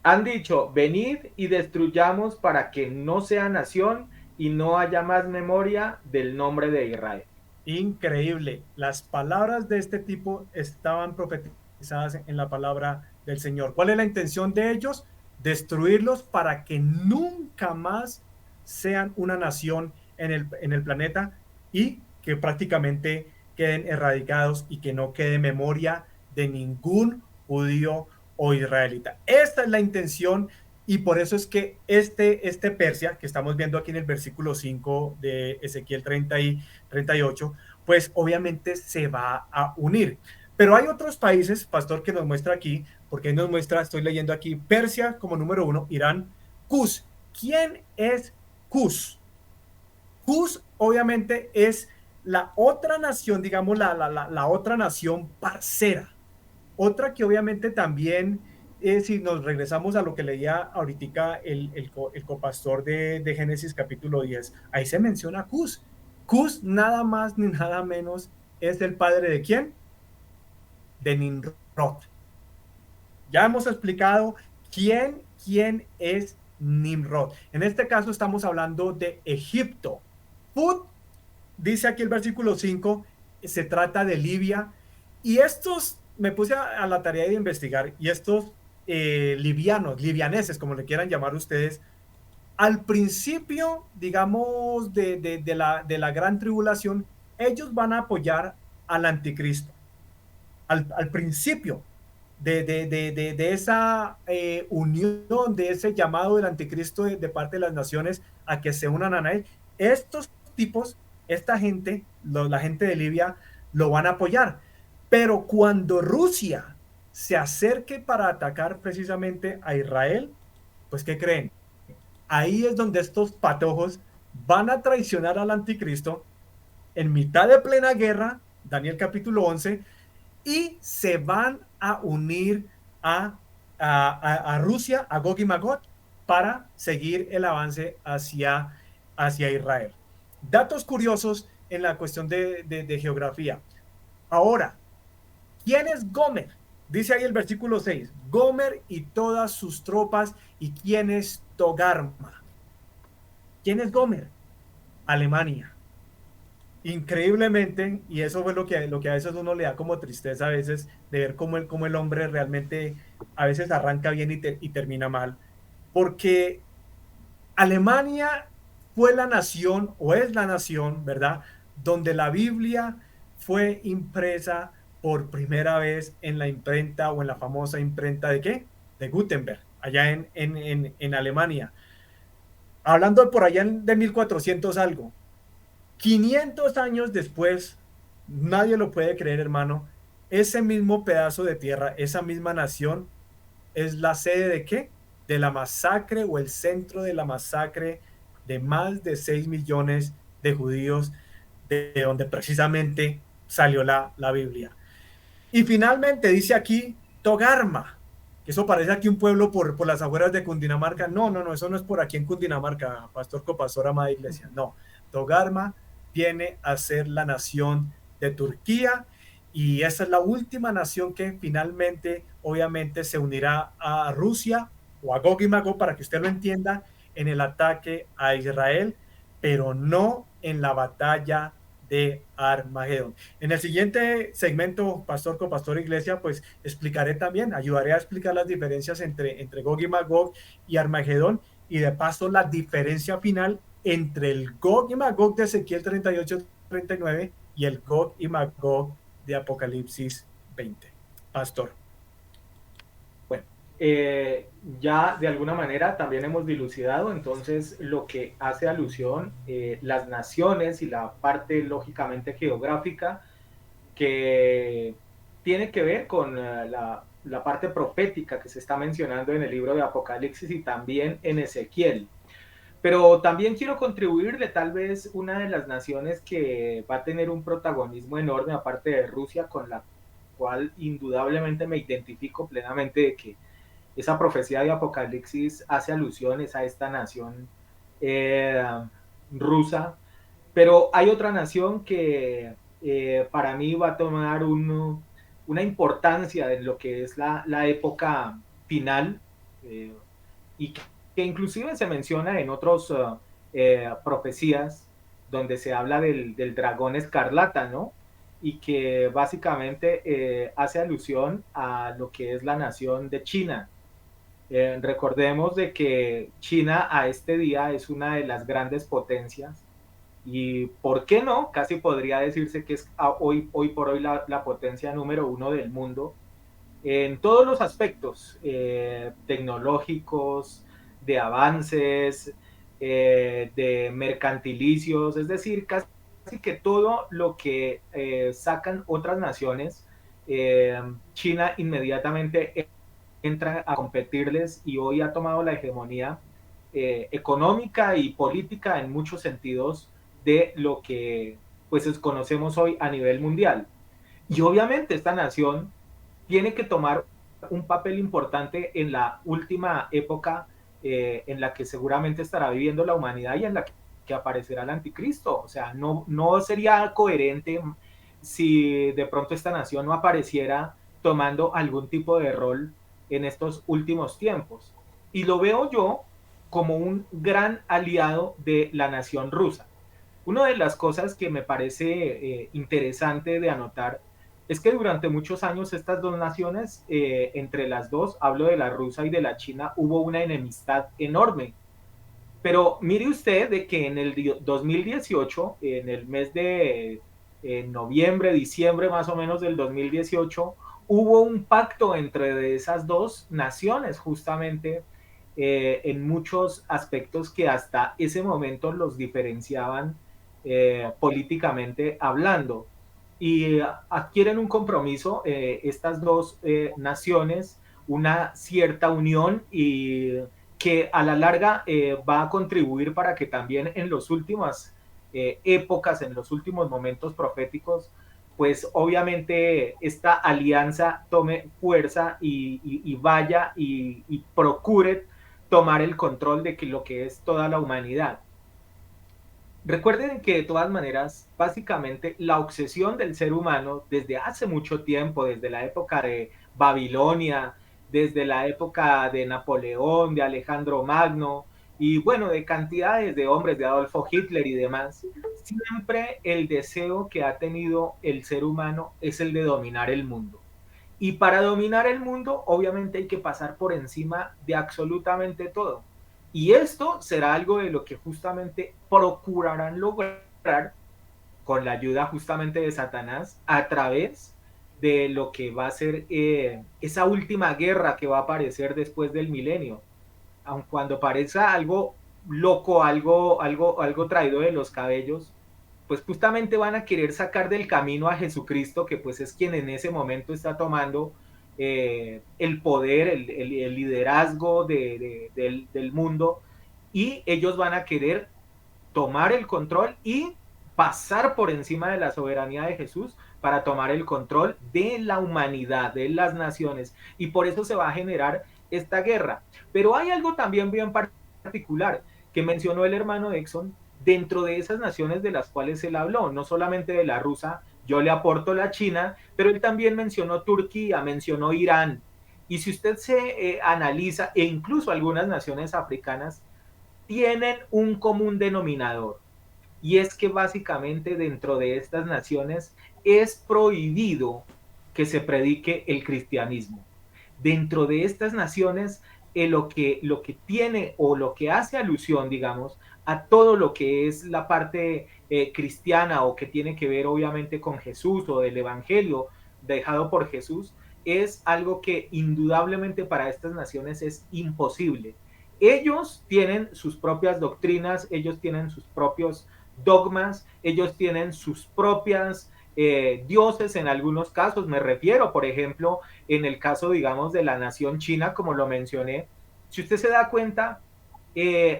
Han dicho, venid y destruyamos para que no sea nación y no haya más memoria del nombre de Israel. Increíble. Las palabras de este tipo estaban profetizadas en la palabra del Señor. ¿Cuál es la intención de ellos? Destruirlos para que nunca más sean una nación en el planeta y que prácticamente queden erradicados y que no quede memoria de ningún judío o israelita. Esta es la intención y por eso es que este Persia, que estamos viendo aquí en el versículo 5 de Ezequiel 30 y 38, pues obviamente se va a unir. Pero hay otros países, pastor, que nos muestra aquí, porque nos muestra, estoy leyendo aquí, Persia como número 1, Irán, Cus. ¿Quién es Cus? Cus obviamente es la otra nación, digamos, la otra nación parcera. Otra que obviamente también si nos regresamos a lo que leía ahorita el copastor de Génesis capítulo 10, ahí se menciona Cus. Cus nada más ni nada menos es el padre de ¿quién? De Nimrod. Ya hemos explicado quién es Nimrod. En este caso estamos hablando de Egipto. Put, dice aquí el versículo 5, se trata de Libia. Y estos, me puse a la tarea de investigar, y estos livianeses, como le quieran llamar ustedes, al principio, digamos, de la gran tribulación, ellos van a apoyar al anticristo. Al principio de esa unión, de ese llamado del anticristo de parte de las naciones a que se unan a él, estos tipos, esta gente, la gente de Libia, lo van a apoyar. Pero cuando Rusia se acerque para atacar precisamente a Israel, pues ¿qué creen? Ahí es donde estos patojos van a traicionar al anticristo en mitad de plena guerra, Daniel capítulo 11, y se van a unir a Rusia, a Gog y Magog, para seguir el avance hacia Israel. Datos curiosos en la cuestión de geografía. Ahora, ¿quién es Gomer? Dice ahí el versículo 6, Gomer y todas sus tropas. ¿Y quién es Togarma? ¿Quién es Gomer? Alemania. Increíblemente, y eso fue lo que a veces uno le da como tristeza a veces, de ver cómo el hombre realmente a veces arranca bien y termina mal, porque Alemania fue la nación, o es la nación, ¿verdad?, donde la Biblia fue impresa por primera vez en la imprenta, o en la famosa imprenta de ¿qué? De Gutenberg, allá en Alemania. Hablando por allá de 1400 algo. 500 años después, nadie lo puede creer, hermano, ese mismo pedazo de tierra, esa misma nación, es la sede de ¿qué? De la masacre, o el centro de la masacre de más de 6 millones de judíos, de donde precisamente salió la Biblia. Y finalmente dice aquí Togarma, que eso parece aquí un pueblo por las afueras de Cundinamarca. No, eso no es por aquí en Cundinamarca, pastor copastor, amada iglesia. No, Togarma viene a ser la nación de Turquía, y esa es la última nación que finalmente, obviamente, se unirá a Rusia, o a Gog y Magog, para que usted lo entienda, en el ataque a Israel, pero no en la batalla de Armagedón. En el siguiente segmento, pastor copastor iglesia, pues explicaré también, ayudaré a explicar las diferencias entre Gog y Magog y Armagedón, y de paso la diferencia final entre el Gog y Magog de Ezequiel 38-39 y el Gog y Magog de Apocalipsis 20. Pastor. Bueno, ya de alguna manera también hemos dilucidado entonces lo que hace alusión, las naciones y la parte lógicamente geográfica que tiene que ver con la parte profética que se está mencionando en el libro de Apocalipsis y también en Ezequiel. Pero también quiero contribuir de tal vez una de las naciones que va a tener un protagonismo enorme, aparte de Rusia, con la cual indudablemente me identifico plenamente, de que esa profecía de Apocalipsis hace alusiones a esta nación eh, rusa. Pero hay otra nación que para mí va a tomar una importancia en lo que es la época final, y que inclusive se menciona en otros profecías, donde se habla del dragón escarlata, ¿no? Y que básicamente hace alusión a lo que es la nación de China. Recordemos de que China a este día es una de las grandes potencias, y ¿por qué no? Casi podría decirse que es hoy por hoy la potencia número uno del mundo en todos los aspectos tecnológicos, de avances, de mercantilicios, es decir, casi que todo lo que sacan otras naciones, China inmediatamente entra a competirles, y hoy ha tomado la hegemonía económica y política en muchos sentidos de lo que pues conocemos hoy a nivel mundial. Y obviamente esta nación tiene que tomar un papel importante en la última época en la que seguramente estará viviendo la humanidad y en la que aparecerá el anticristo. O sea, no sería coherente si de pronto esta nación no apareciera tomando algún tipo de rol en estos últimos tiempos. Y lo veo yo como un gran aliado de la nación rusa. Una de las cosas que me parece interesante de anotar es que durante muchos años estas dos naciones, entre las dos, hablo de la rusa y de la china, hubo una enemistad enorme. Pero mire usted de que en el 2018, en el mes de noviembre, diciembre más o menos del 2018, hubo un pacto entre esas dos naciones justamente en muchos aspectos que hasta ese momento los diferenciaban políticamente hablando. Y adquieren un compromiso estas dos naciones, una cierta unión y que a la larga va a contribuir para que también en las últimas épocas, en los últimos momentos proféticos, pues obviamente esta alianza tome fuerza y vaya y procure tomar el control de que lo que es toda la humanidad. Recuerden que de todas maneras, básicamente la obsesión del ser humano desde hace mucho tiempo, desde la época de Babilonia, desde la época de Napoleón, de Alejandro Magno y bueno, de cantidades de hombres, de Adolfo Hitler y demás, siempre el deseo que ha tenido el ser humano es el de dominar el mundo. Y para dominar el mundo, obviamente hay que pasar por encima de absolutamente todo. Y esto será algo de lo que justamente procurarán lograr con la ayuda justamente de Satanás a través de lo que va a ser esa última guerra que va a aparecer después del milenio. Aun cuando parezca algo loco, algo traído de los cabellos, pues justamente van a querer sacar del camino a Jesucristo, que pues es quien en ese momento está tomando el poder, el liderazgo del mundo, y ellos van a querer tomar el control y pasar por encima de la soberanía de Jesús para tomar el control de la humanidad, de las naciones, y por eso se va a generar esta guerra. Pero hay algo también bien particular que mencionó el hermano Exxon dentro de esas naciones de las cuales él habló, no solamente de la rusa, yo le aporto la China, pero él también mencionó Turquía, mencionó Irán. Y si usted se analiza, e incluso algunas naciones africanas, tienen un común denominador. Y es que básicamente dentro de estas naciones es prohibido que se predique el cristianismo. Dentro de estas naciones, lo que tiene o lo que hace alusión, digamos, a todo lo que es la parte cristiana o que tiene que ver obviamente con Jesús o del Evangelio dejado por Jesús, es algo que indudablemente para estas naciones es imposible. Ellos tienen sus propias doctrinas, ellos tienen sus propios dogmas, ellos tienen sus propias dioses en algunos casos. Me refiero, por ejemplo, en el caso, digamos, de la nación china, como lo mencioné. Si usted se da cuenta,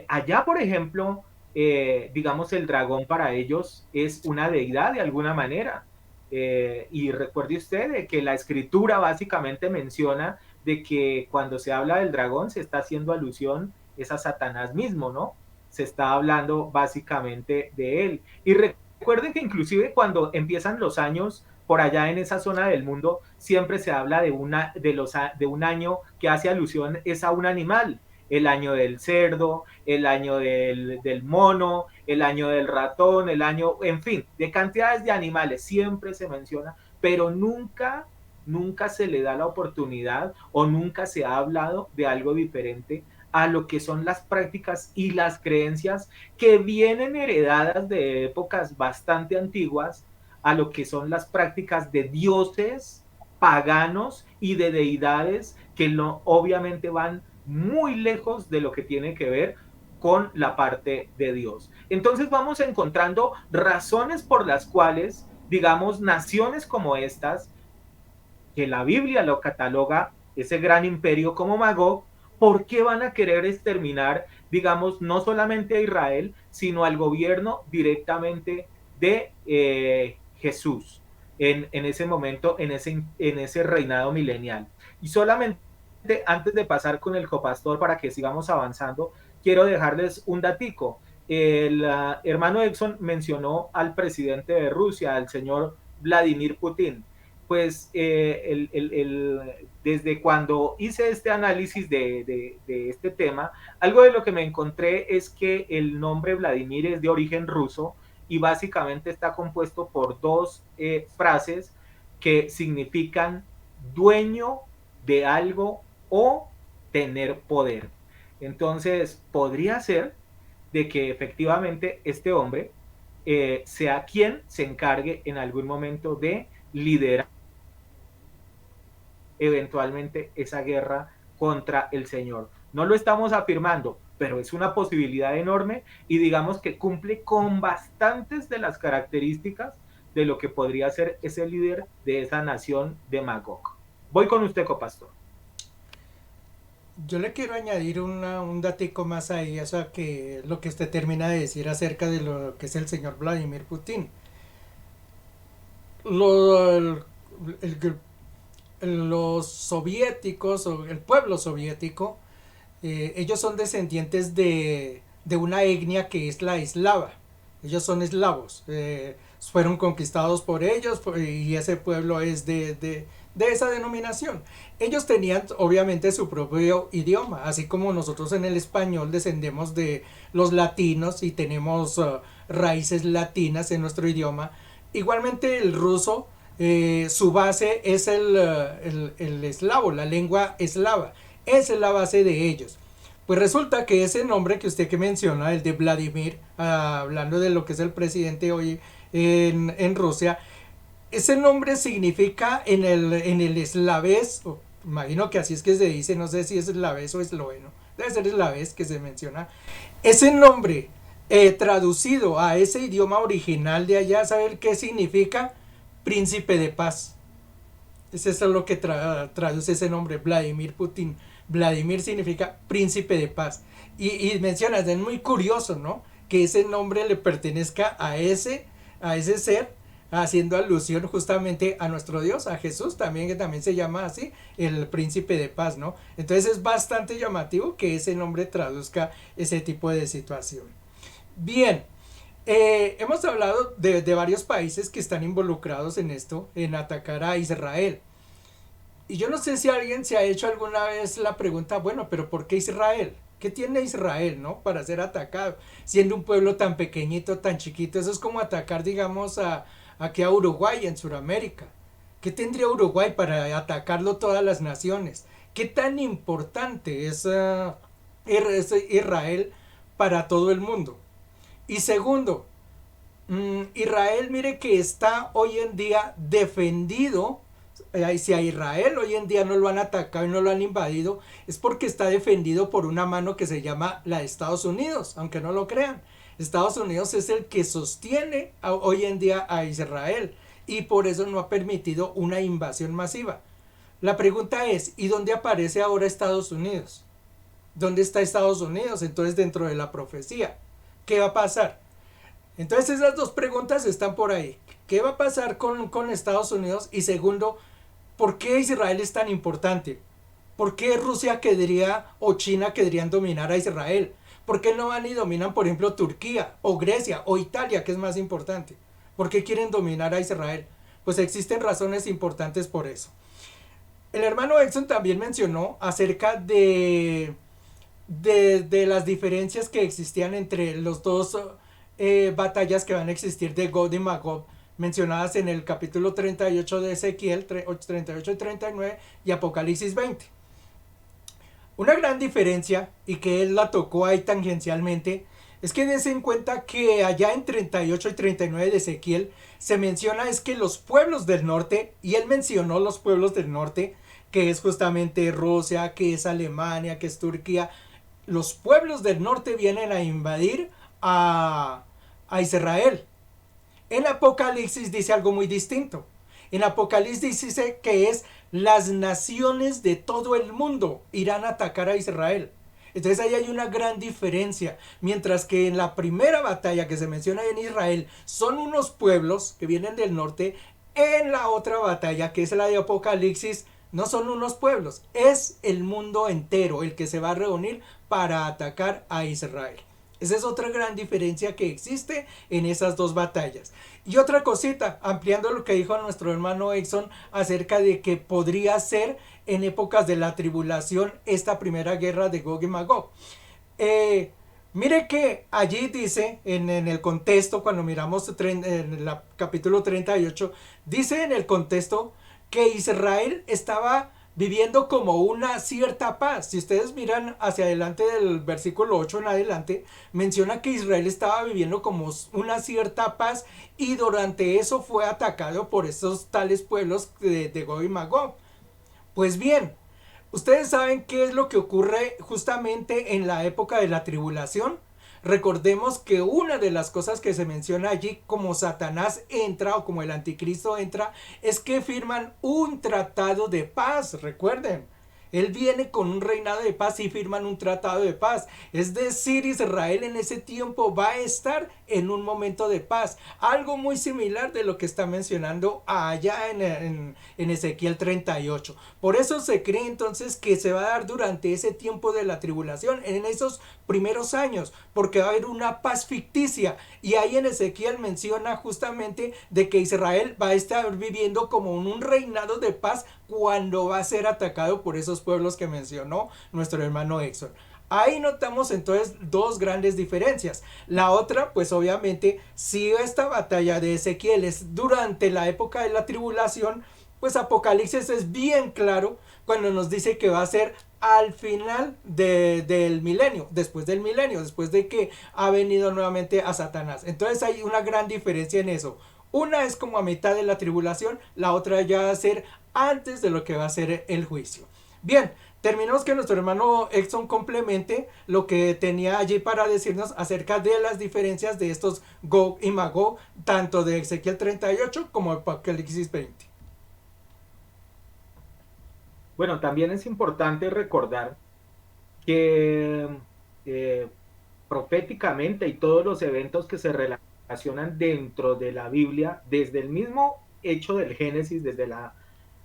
allá, por ejemplo, digamos, el dragón para ellos es una deidad de alguna manera. Y recuerde usted de que la escritura básicamente menciona de que cuando se habla del dragón se está haciendo alusión es a Satanás mismo, ¿no? Se está hablando básicamente de él. Y recuerden que inclusive cuando empiezan los años por allá en esa zona del mundo, siempre se habla de un año que hace alusión es a un animal. El año del cerdo, el año del mono, el año del ratón, el año, en fin, de cantidades de animales, siempre se menciona, pero nunca se le da la oportunidad o nunca se ha hablado de algo diferente a lo que son las prácticas y las creencias que vienen heredadas de épocas bastante antiguas, a lo que son las prácticas de dioses paganos y de deidades que no, obviamente van muy lejos de lo que tiene que ver con la parte de Dios. Entonces vamos encontrando razones por las cuales, digamos, naciones como estas, que la Biblia lo cataloga, ese gran imperio como Magog, ¿por qué van a querer exterminar, digamos, no solamente a Israel, sino al gobierno directamente de Jesús? en ese momento, en ese reinado milenial. Y solamente antes de pasar con el copastor para que sigamos avanzando, quiero dejarles un datico. El hermano Exxon mencionó al presidente de Rusia, al señor Vladimir Putin. Pues desde cuando hice este análisis de este tema, algo de lo que me encontré es que el nombre Vladimir es de origen ruso y básicamente está compuesto por dos frases que significan dueño de algo o tener poder. Entonces, podría ser de que efectivamente este hombre sea quien se encargue en algún momento de liderar eventualmente esa guerra contra el Señor. No lo estamos afirmando, pero es una posibilidad enorme y digamos que cumple con bastantes de las características de lo que podría ser ese líder de esa nación de Magog. Voy con usted, copastor. Yo le quiero añadir un datico más ahí, eso que lo que usted termina de decir acerca de lo que es el señor Vladimir Putin. Lo, los soviéticos, o el pueblo soviético, ellos son descendientes de una etnia que es la eslava. Ellos son eslavos, fueron conquistados por ellos y ese pueblo es de esa denominación. Ellos tenían obviamente su propio idioma, así como nosotros en el español descendemos de los latinos y tenemos raíces latinas en nuestro idioma. Igualmente el ruso, su base es el eslavo, la lengua eslava. Esa es la base de ellos. Pues resulta que ese nombre que usted que menciona, el de Vladimir, hablando de lo que es el presidente hoy en Rusia, ese nombre significa en el eslavés, imagino que así es que se dice, no sé si es eslavés o esloveno, debe ser eslavés que se menciona. Ese nombre traducido a ese idioma original de allá, ¿sabe qué significa? Príncipe de paz. Es eso lo que traduce ese nombre, Vladimir Putin. Vladimir significa príncipe de paz. Y mencionas, es muy curioso, ¿no? Que ese nombre le pertenezca a ese ser, haciendo alusión justamente a nuestro Dios, a Jesús también, que también se llama así, el príncipe de paz, ¿no? Entonces es bastante llamativo que ese nombre traduzca ese tipo de situación. Bien, hemos hablado de varios países que están involucrados en esto, en atacar a Israel. Y yo no sé si alguien se ha hecho alguna vez la pregunta, bueno, pero ¿por qué Israel? ¿Qué tiene Israel, no? Para ser atacado, siendo un pueblo tan pequeñito, tan chiquito. Eso es como atacar, digamos, aquí a Uruguay en Sudamérica. ¿Qué tendría Uruguay para atacarlo todas las naciones? ¿Qué tan importante es Israel para todo el mundo? Y segundo, Israel, mire que está hoy en día defendido. Si a Israel hoy en día no lo han atacado y no lo han invadido, es porque está defendido por una mano que se llama la de Estados Unidos, aunque no lo crean. Estados Unidos es el que sostiene hoy en día a Israel y por eso no ha permitido una invasión masiva. La pregunta es, ¿y dónde aparece ahora Estados Unidos? ¿Dónde está Estados Unidos? Entonces, dentro de la profecía, ¿qué va a pasar? Entonces esas dos preguntas están por ahí. ¿Qué va a pasar con Estados Unidos? Y segundo, ¿por qué Israel es tan importante? ¿Por qué Rusia querría o China querrían dominar a Israel? ¿Por qué no van y dominan, por ejemplo, Turquía o Grecia o Italia, que es más importante? ¿Por qué quieren dominar a Israel? Pues existen razones importantes por eso. El hermano Exxon también mencionó acerca de las diferencias que existían entre los dos batallas que van a existir de Gog y Magog, mencionadas en el capítulo 38 de Ezequiel, 38 y 39 y Apocalipsis 20. Una gran diferencia, y que él la tocó ahí tangencialmente, es que dense en cuenta que allá en 38 y 39 de Ezequiel se menciona es que los pueblos del norte, y él mencionó los pueblos del norte, que es justamente Rusia, que es Alemania, que es Turquía, los pueblos del norte vienen a invadir a Israel. En Apocalipsis dice algo muy distinto. En Apocalipsis dice que es las naciones de todo el mundo irán a atacar a Israel. Entonces ahí hay una gran diferencia. Mientras que en la primera batalla que se menciona en Israel son unos pueblos que vienen del norte, En la otra batalla, que es la de Apocalipsis, no son unos pueblos, es el mundo entero el que se va a reunir para atacar a Israel. Esa es otra gran diferencia que existe en esas dos batallas. Y otra cosita, ampliando lo que dijo nuestro hermano Exxon acerca de que podría ser en épocas de la tribulación esta primera guerra de Gog y Magog. Eh, Mire que allí dice, en el contexto, cuando miramos en el capítulo 38, dice en el contexto que Israel estaba viviendo como una cierta paz. Si ustedes miran hacia adelante del versículo 8 en adelante, menciona que Israel estaba viviendo como una cierta paz y durante eso fue atacado por esos tales pueblos de Gog y Magog. Pues bien, ¿ustedes saben qué es lo que ocurre justamente en la época de la tribulación? Recordemos que una de las cosas que se menciona allí como Satanás entra o como el anticristo entra es que firman un tratado de paz, recuerden. Él viene con un reinado de paz y firman un tratado de paz. Es decir, Israel en ese tiempo va a estar en un momento de paz. Algo muy similar de lo que está mencionando allá en Ezequiel 38. Por eso se cree entonces que se va a dar durante ese tiempo de la tribulación, en esos primeros años, porque va a haber una paz ficticia. Y ahí en Ezequiel menciona justamente de que Israel va a estar viviendo como un reinado de paz cuando va a ser atacado por esos pueblos que mencionó nuestro hermano Exxon. Ahí notamos entonces dos grandes diferencias. La otra, pues obviamente, si esta batalla de Ezequiel es durante la época de la tribulación, pues Apocalipsis es bien claro cuando nos dice que va a ser al final del milenio, después de que ha venido nuevamente a Satanás. Entonces hay una gran diferencia en eso. Una es como a mitad de la tribulación, la otra ya va a ser antes de lo que va a ser el juicio. Bien, terminamos que nuestro hermano Exxon complemente lo que tenía allí para decirnos acerca de las diferencias de estos Gog y Magog, tanto de Ezequiel 38 como Apocalipsis 20. Bueno, también es importante recordar que eh, proféticamente y todos los eventos que se relacionan dentro de la Biblia, desde el mismo hecho del Génesis, desde la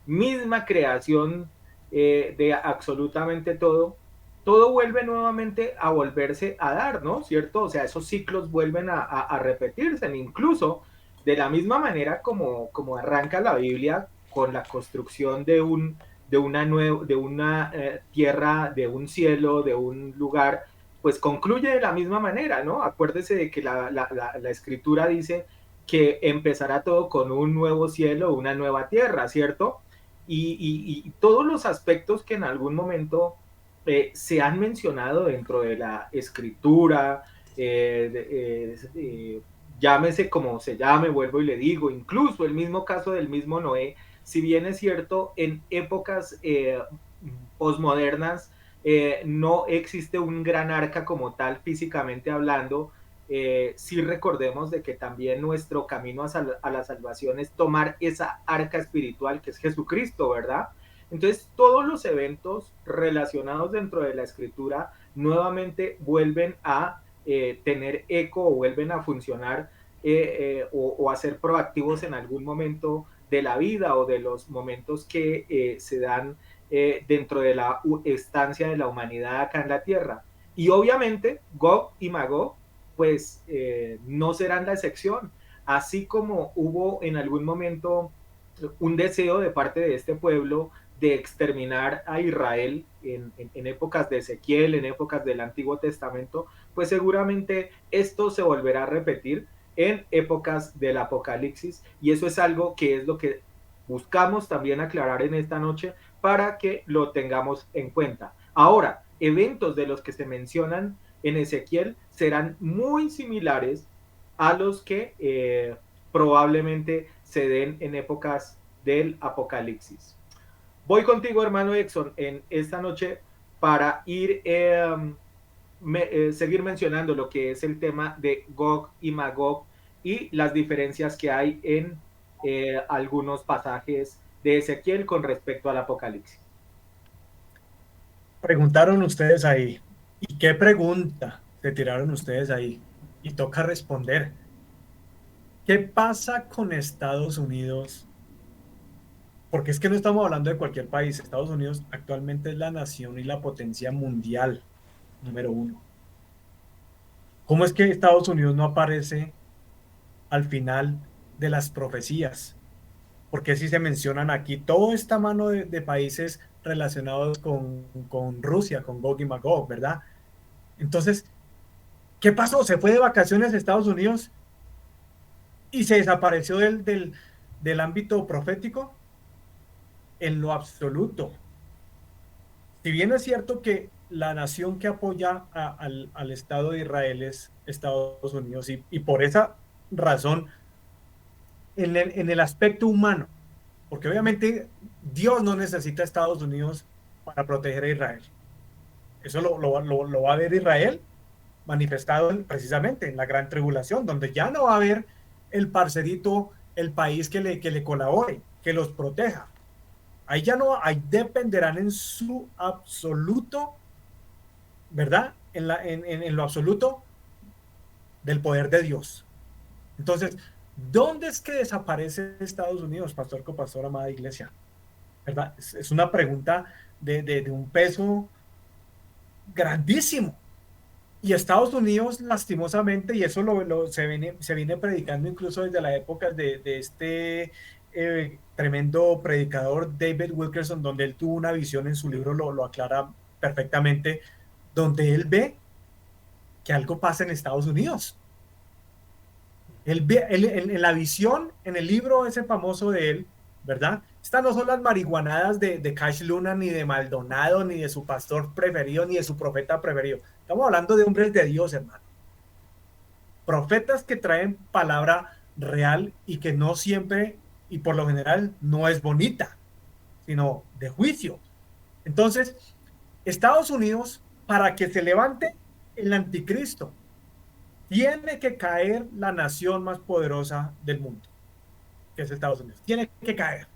misma creación de absolutamente todo, todo vuelve nuevamente a volverse a dar, ¿no? ¿Cierto? O sea, esos ciclos vuelven a repetirse, incluso de la misma manera como arranca la Biblia con la construcción de una tierra, de un cielo, de un lugar, pues concluye de la misma manera, ¿no? Acuérdese de que la escritura dice que empezará todo con un nuevo cielo, una nueva tierra, ¿cierto? Y todos los aspectos que en algún momento se han mencionado dentro de la escritura, llámese como se llame, vuelvo y le digo, incluso el mismo caso del mismo Noé, si bien es cierto, en épocas posmodernas no existe un gran arca como tal físicamente hablando, sí recordemos de que también nuestro camino a la salvación es tomar esa arca espiritual que es Jesucristo, ¿verdad? Entonces todos los eventos relacionados dentro de la escritura nuevamente vuelven a tener eco o vuelven a funcionar o a ser proactivos en algún momento de la vida o de los momentos que se dan dentro de la estancia de la humanidad acá en la Tierra. Y obviamente Gog y Magog pues no serán la excepción. Así como hubo en algún momento un deseo de parte de este pueblo de exterminar a Israel en épocas de Ezequiel, en épocas del Antiguo Testamento, pues seguramente esto se volverá a repetir en épocas del Apocalipsis y eso es algo que es lo que buscamos también aclarar en esta noche para que lo tengamos en cuenta. Ahora, eventos de los que se mencionan en Ezequiel serán muy similares a los que probablemente se den en épocas del Apocalipsis. Voy contigo, hermano Exxon, en esta noche para ir seguir mencionando lo que es el tema de Gog y Magog y las diferencias que hay en algunos pasajes de Ezequiel con respecto al Apocalipsis. Preguntaron ustedes ahí, ¿y qué pregunta se tiraron ustedes ahí? Y toca responder. ¿Qué pasa con Estados Unidos porque es que no estamos hablando de cualquier país. Estados Unidos actualmente es la nación y la potencia mundial número uno. ¿Cómo es que Estados Unidos no aparece al final de las profecías? Porque si se mencionan aquí toda esta mano de países relacionados con Rusia, con Gog y Magog, ¿verdad? Entonces, ¿qué pasó? ¿Se fue de vacaciones a Estados Unidos y se desapareció del ámbito profético? En lo absoluto. Si bien es cierto que la nación que apoya al Estado de Israel es Estados Unidos, y por esa razón, en el aspecto humano, porque obviamente Dios no necesita a Estados Unidos para proteger a Israel. Eso lo va a ver Israel manifestado precisamente en la gran tribulación, donde ya no va a haber el parcerito, el país que le colabore, que los proteja. Ahí ya no, ahí dependerán en su absoluto, ¿verdad? En lo absoluto del poder de Dios. Entonces, ¿dónde es que desaparece Estados Unidos, pastor, copastor, amada iglesia? ¿Verdad? Es una pregunta de un peso grandísimo. Y Estados Unidos, lastimosamente, y eso se viene predicando incluso desde la época de este tremendo predicador David Wilkerson, donde él tuvo una visión en su libro, lo aclara perfectamente, donde él ve que algo pasa en Estados Unidos. En la visión, en el libro ese famoso de él, ¿verdad? Estas no son las marihuanadas de Cash Luna, ni de Maldonado, ni de su pastor preferido, ni de su profeta preferido. Estamos hablando de hombres de Dios, hermano. Profetas que traen palabra real y que no siempre, y por lo general, no es bonita, sino de juicio. Entonces, Estados Unidos, para que se levante el anticristo, tiene que caer la nación más poderosa del mundo, que es Estados Unidos. Tiene que caer.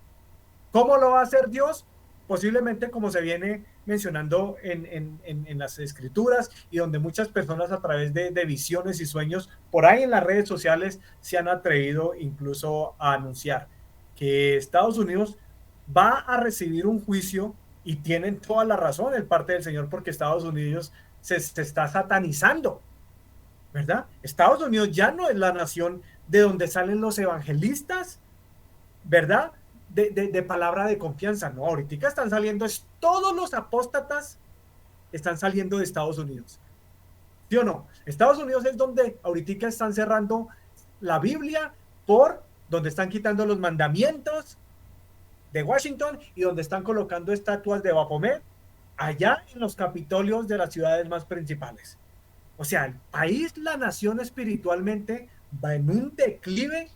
¿Cómo lo va a hacer Dios? Posiblemente como se viene mencionando en las escrituras, y donde muchas personas a través de visiones y sueños por ahí en las redes sociales se han atrevido incluso a anunciar que Estados Unidos va a recibir un juicio, y tienen toda la razón en parte del Señor, porque Estados Unidos se está satanizando, ¿verdad? Estados Unidos ya no es la nación de donde salen los evangelistas, ¿verdad? De palabra de confianza. No, ahorita están saliendo, todos los apóstatas están saliendo de Estados Unidos. ¿Sí o no? Estados Unidos es donde ahorita están cerrando la Biblia, por donde están quitando los mandamientos de Washington, y donde están colocando estatuas de Baphomet allá en los capitolios de las ciudades más principales. O sea, el país, la nación espiritualmente va en un declive,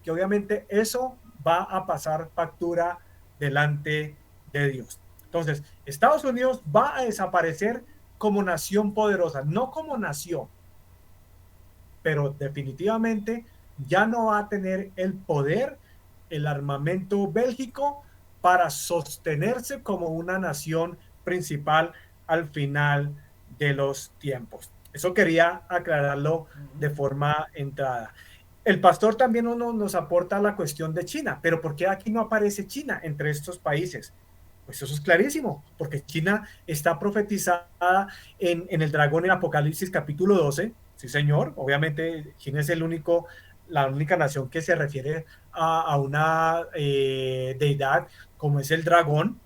que obviamente eso va a pasar factura delante de Dios. Entonces, Estados Unidos va a desaparecer como nación poderosa, no como nación, pero definitivamente ya no va a tener el poder, el armamento bélico para sostenerse como una nación principal al final de los tiempos. Eso quería aclararlo de forma entrada. El pastor también nos aporta la cuestión de China, pero ¿por qué aquí no aparece China entre estos países? Pues eso es clarísimo, porque China está profetizada en el dragón en Apocalipsis capítulo 12, sí señor, obviamente China es la única nación que se refiere a una deidad como es el dragón,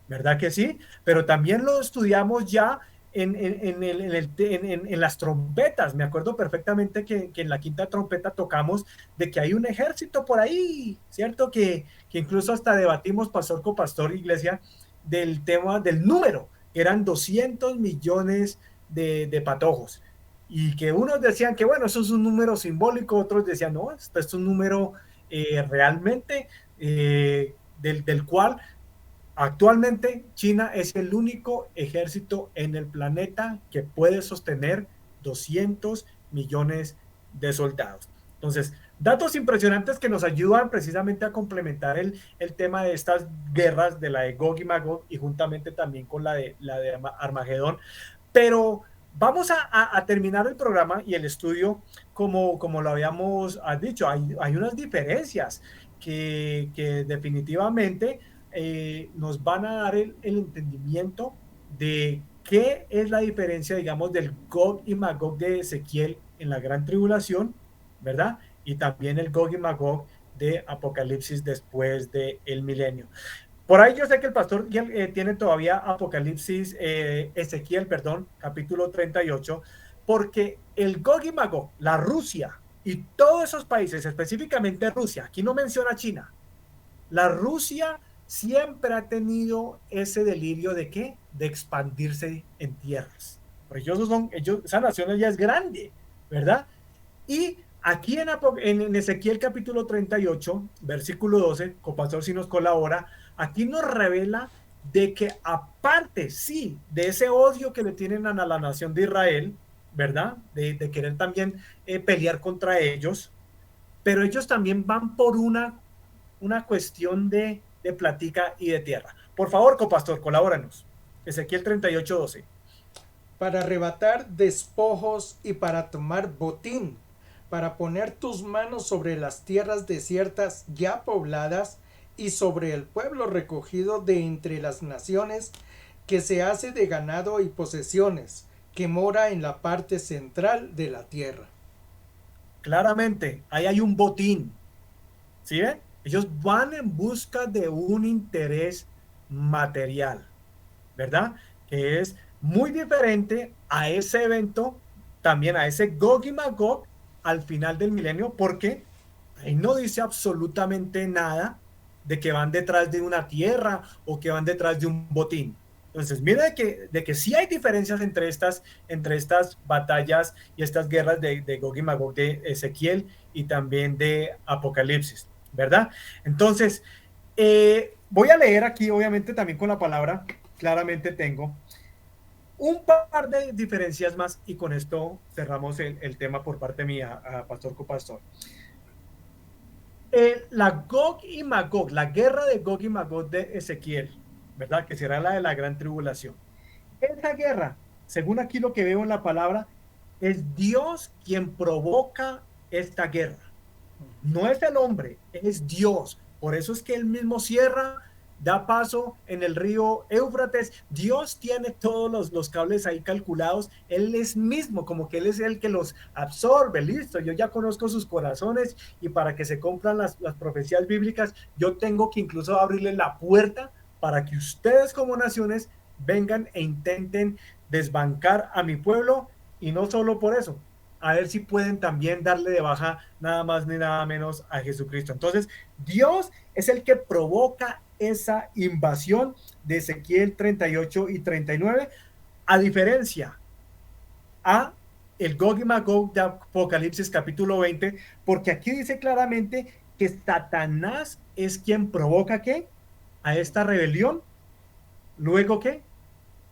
¿verdad que sí? Pero también lo estudiamos ya en las trompetas. Me acuerdo perfectamente que en la quinta trompeta tocamos de que hay un ejército por ahí, ¿cierto? Que incluso hasta debatimos, pastor con pastor, iglesia, del tema del número. Eran 200 millones de patojos. Y que unos decían que, bueno, eso es un número simbólico, otros decían, no, esto es un número realmente del cual actualmente China es el único ejército en el planeta que puede sostener 200 millones de soldados. Entonces, datos impresionantes que nos ayudan precisamente a complementar el tema de estas guerras, de la de Gog y Magog, y juntamente también con la de Armagedón. Pero vamos a terminar el programa y el estudio como lo habíamos dicho. Hay unas diferencias. que definitivamente nos van a dar el entendimiento de qué es la diferencia, digamos, del Gog y Magog de Ezequiel en la gran tribulación, ¿verdad? Y también el Gog y Magog de Apocalipsis después del milenio. Por ahí yo sé que el pastor tiene todavía Apocalipsis, Ezequiel, perdón, capítulo 38, porque el Gog y Magog, la Rusia y todos esos países, específicamente Rusia, aquí no menciona China, la Rusia siempre ha tenido ese delirio de ¿qué? De expandirse en tierras. Porque esa nación ya es grande, ¿verdad? Y aquí en Ezequiel capítulo 38, versículo 12, Copastor si nos colabora, aquí nos revela de que aparte, sí, de ese odio que le tienen a la nación de Israel, ¿verdad? De querer también pelear contra ellos, pero ellos también van por una cuestión de platica y de tierra. Por favor, Copastor, colabóranos. Ezequiel 38, 12. Para arrebatar despojos y para tomar botín, para poner tus manos sobre las tierras desiertas ya pobladas y sobre el pueblo recogido de entre las naciones, que se hace de ganado y posesiones, que mora en la parte central de la tierra. Claramente, ahí hay un botín. ¿Sí ven? Ellos van en busca de un interés material, ¿verdad? Que es muy diferente a ese evento, también a ese Gog y Magog al final del milenio, porque ahí no dice absolutamente nada de que van detrás de una tierra o que van detrás de un botín. Entonces, mira de que sí hay diferencias entre estas batallas y estas guerras de Gog y Magog de Ezequiel y también de Apocalipsis, ¿verdad? Entonces, voy a leer aquí, obviamente también con la palabra, claramente tengo un par de diferencias más y con esto cerramos el tema por parte mía, a Pastor Copastor. La Gog y Magog, la guerra de Gog y Magog de Ezequiel, ¿verdad? Que será la de la gran tribulación. Esa guerra, según aquí lo que veo en la palabra, es Dios quien provoca esta guerra. No es el hombre, es Dios. Por eso es que él mismo cierra, da paso en el río Éufrates. Dios tiene todos los cables ahí calculados. Él es mismo, como que él es el que los absorbe. Listo, yo ya conozco sus corazones y para que se cumplan las profecías bíblicas, yo tengo que incluso abrirle la puerta para que ustedes como naciones vengan e intenten desbancar a mi pueblo, y no solo por eso, a ver si pueden también darle de baja nada más ni nada menos a Jesucristo. Entonces, Dios es el que provoca esa invasión de Ezequiel 38 y 39, a diferencia a el Gog y Magog de Apocalipsis capítulo 20, porque aquí dice claramente que Satanás es quien provoca ¿qué? A esta rebelión, luego ¿qué?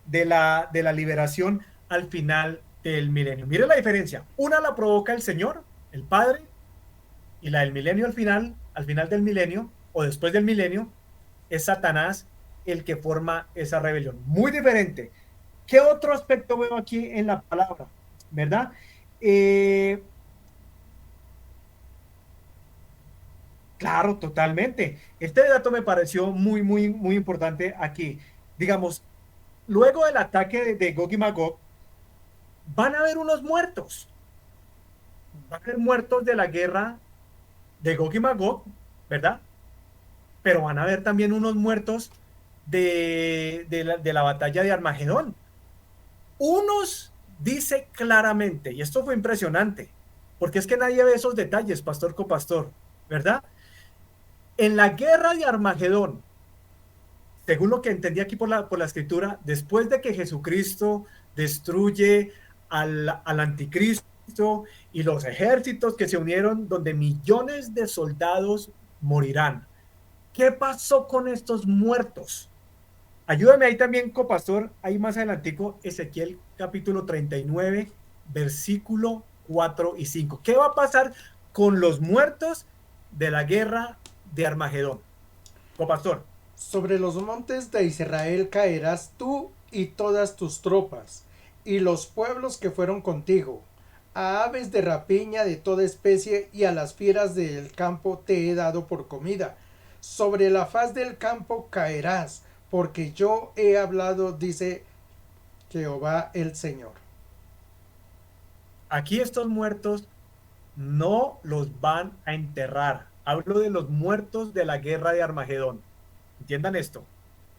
De la liberación al final del milenio. Mire la diferencia. Una la provoca el Señor, el Padre, y la del milenio al final del milenio, o después del milenio, es Satanás el que forma esa rebelión. Muy diferente. ¿Qué otro aspecto veo aquí en la palabra? ¿Verdad? Claro, totalmente. Este dato me pareció muy importante aquí. Digamos, luego del ataque de Gog y Magog, van a haber unos muertos. Van a haber muertos de la guerra de Gog y Magog, ¿verdad? Pero van a haber también unos muertos de la batalla de Armagedón. Unos dice claramente, y esto fue impresionante, porque es que nadie ve esos detalles, pastor copastor, ¿verdad? En la guerra de Armagedón, según lo que entendí aquí por la escritura, después de que Jesucristo destruye al anticristo y los ejércitos que se unieron, donde millones de soldados morirán. ¿Qué pasó con estos muertos? Ayúdame ahí también, copastor, ahí más adelantico, Ezequiel capítulo 39, versículo 4 y 5. ¿Qué va a pasar con los muertos de la guerra de Armagedón? Copastor. Sobre los montes de Israel caerás tú y todas tus tropas, y los pueblos que fueron contigo. A aves de rapiña de toda especie y a las fieras del campo te he dado por comida. Sobre la faz del campo caerás, porque yo he hablado, dice Jehová el Señor. Aquí estos muertos no los van a enterrar. Hablo de los muertos de la guerra de Armagedón. Entiendan esto.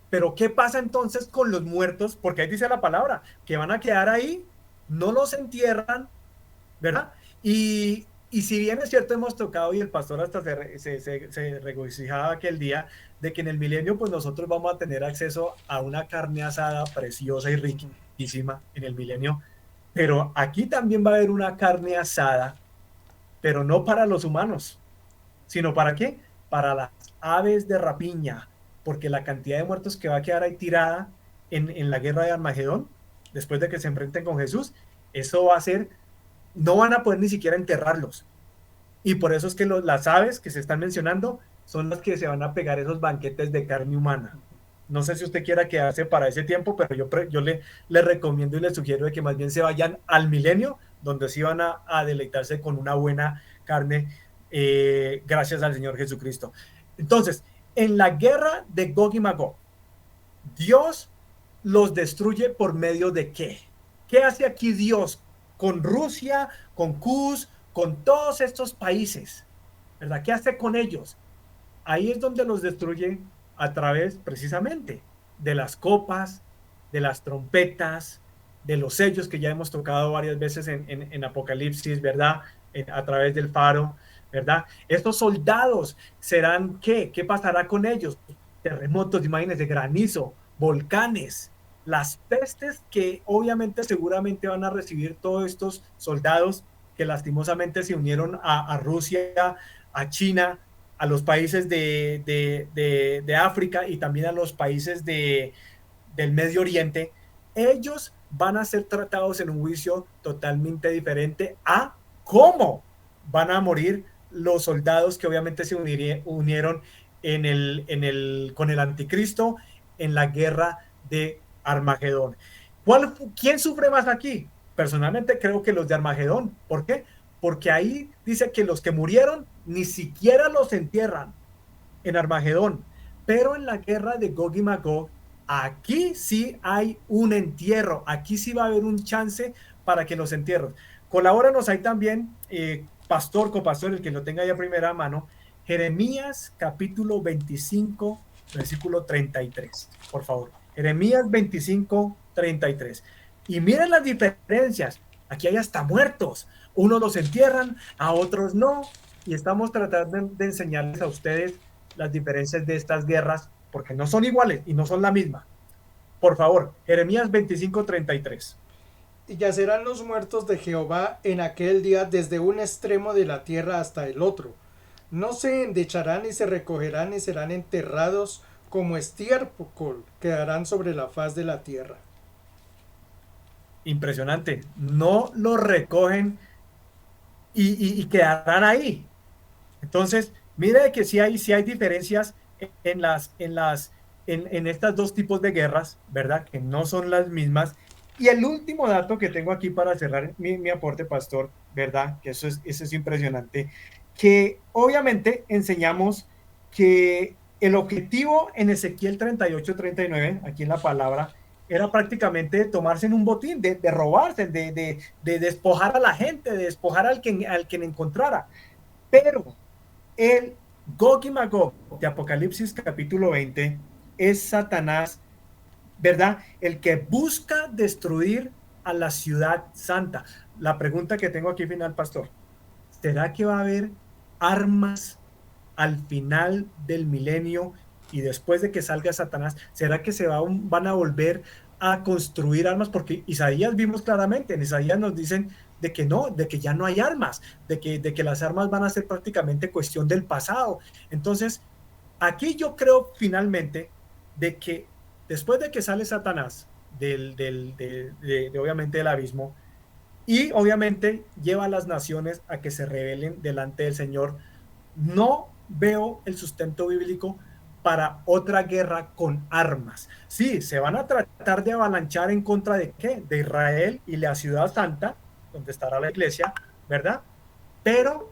Pero ¿qué pasa entonces con los muertos? Porque ahí dice la palabra, que van a quedar ahí, no los entierran, ¿verdad? Y si bien es cierto, hemos tocado y el pastor hasta se regocijaba aquel día de que en el milenio pues nosotros vamos a tener acceso a una carne asada preciosa y riquísima en el milenio, pero aquí también va a haber una carne asada, pero no para los humanos, sino ¿para qué? Para las aves de rapiña, porque la cantidad de muertos que va a quedar ahí tirada en la guerra de Armagedón, después de que se enfrenten con Jesús, eso va a ser, no van a poder ni siquiera enterrarlos. Y por eso es que las aves que se están mencionando son las que se van a pegar esos banquetes de carne humana. No sé si usted quiera quedarse para ese tiempo, pero yo le recomiendo y le sugiero de que más bien se vayan al milenio, donde sí van a deleitarse con una buena carne, gracias al Señor Jesucristo. Entonces, en la guerra de Gog y Magog, Dios los destruye por medio de ¿qué? ¿Qué hace aquí Dios con Rusia, con Cus, con todos estos países? ¿Verdad? ¿Qué hace con ellos? Ahí es donde los destruye a través precisamente de las copas, de las trompetas, de los sellos que ya hemos tocado varias veces en Apocalipsis, ¿verdad? A través del faro, ¿verdad? Estos soldados serán ¿qué? ¿Qué pasará con ellos? Terremotos, imagínense, granizo, volcanes, las pestes que obviamente seguramente van a recibir todos estos soldados que lastimosamente se unieron a Rusia, a China, a los países de África y también a los países del Medio Oriente. Ellos van a ser tratados en un juicio totalmente diferente a cómo van a morir los soldados que obviamente se unieron con el anticristo en la guerra de Armagedón. ¿Quién sufre más aquí? Personalmente creo que los de Armagedón. ¿Por qué? Porque ahí dice que los que murieron ni siquiera los entierran en Armagedón, pero en la guerra de Gog y Magog, aquí sí hay un entierro, aquí sí va a haber un chance para que los entierren. Colabóranos ahí también, pastor, copastor, el que lo tenga ya primera mano, Jeremías capítulo 25, versículo 33, por favor. Jeremías 25, 33. Y miren las diferencias, aquí hay hasta muertos, unos los entierran, a otros no, y estamos tratando de enseñarles a ustedes las diferencias de estas guerras, porque no son iguales y no son la misma. Por favor, Jeremías 25:33. Y yacerán los muertos de Jehová en aquel día desde un extremo de la tierra hasta el otro. No se endecharán ni se recogerán ni serán enterrados como estiércol, quedarán sobre la faz de la tierra. Impresionante. No lo recogen y quedarán ahí. Entonces, mire que sí hay diferencias en estas dos tipos de guerras, ¿verdad? Que no son las mismas. Y el último dato que tengo aquí para cerrar mi aporte, pastor, ¿verdad? Que eso es impresionante, que obviamente enseñamos que el objetivo en Ezequiel 38-39, aquí en la palabra, era prácticamente tomarse en un botín, de robarse, de despojar a la gente, de despojar al quien encontrara. Pero el Gog y Magog de Apocalipsis capítulo 20 es Satanás, ¿verdad? El que busca destruir a la ciudad santa. La pregunta que tengo aquí final, pastor, ¿será que va a haber armas al final del milenio y después de que salga Satanás? ¿Será que van a volver a construir armas? Porque Isaías vimos claramente, en Isaías nos dicen de que no, de que ya no hay armas, de que las armas van a ser prácticamente cuestión del pasado. Entonces, aquí yo creo finalmente de que después de que sale Satanás obviamente del abismo, y obviamente lleva a las naciones a que se rebelen delante del Señor, no veo el sustento bíblico para otra guerra con armas. Sí, se van a tratar de avalanchar en contra de ¿qué? De Israel y la ciudad santa, donde estará la iglesia, ¿verdad? Pero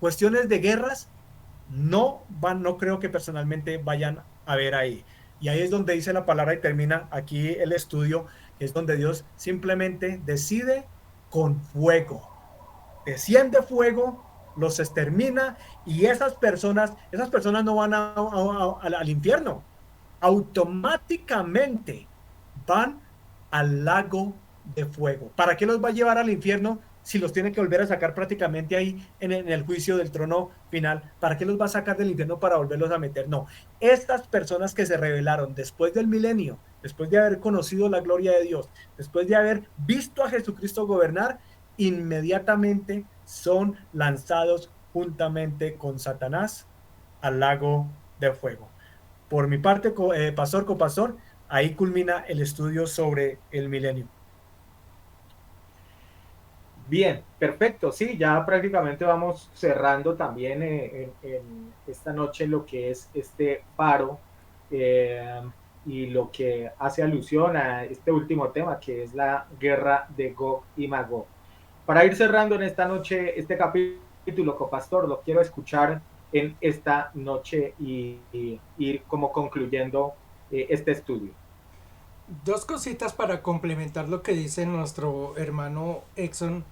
cuestiones de guerras no creo que personalmente vayan a ver ahí. Y ahí es donde dice la palabra y termina aquí el estudio, que es donde Dios simplemente decide con fuego. Desciende fuego, los extermina y esas personas no van al infierno, automáticamente van al lago de fuego. ¿Para qué los va a llevar al infierno si los tiene que volver a sacar prácticamente ahí en el juicio del trono final? ¿Para qué los va a sacar del infierno para volverlos a meter? No, estas personas que se rebelaron después del milenio, después de haber conocido la gloria de Dios, después de haber visto a Jesucristo gobernar, inmediatamente son lanzados juntamente con Satanás al lago de fuego. Por mi parte, pastor, copastor, ahí culmina el estudio sobre el milenio. Bien, perfecto. Sí, ya prácticamente vamos cerrando también en esta noche lo que es este faro eh, y lo que hace alusión a este último tema que es la guerra de Gog y Magog. Para ir cerrando en esta noche este capítulo, copastor, lo quiero escuchar en esta noche y ir como concluyendo este estudio. Dos cositas para complementar lo que dice nuestro hermano Exxon,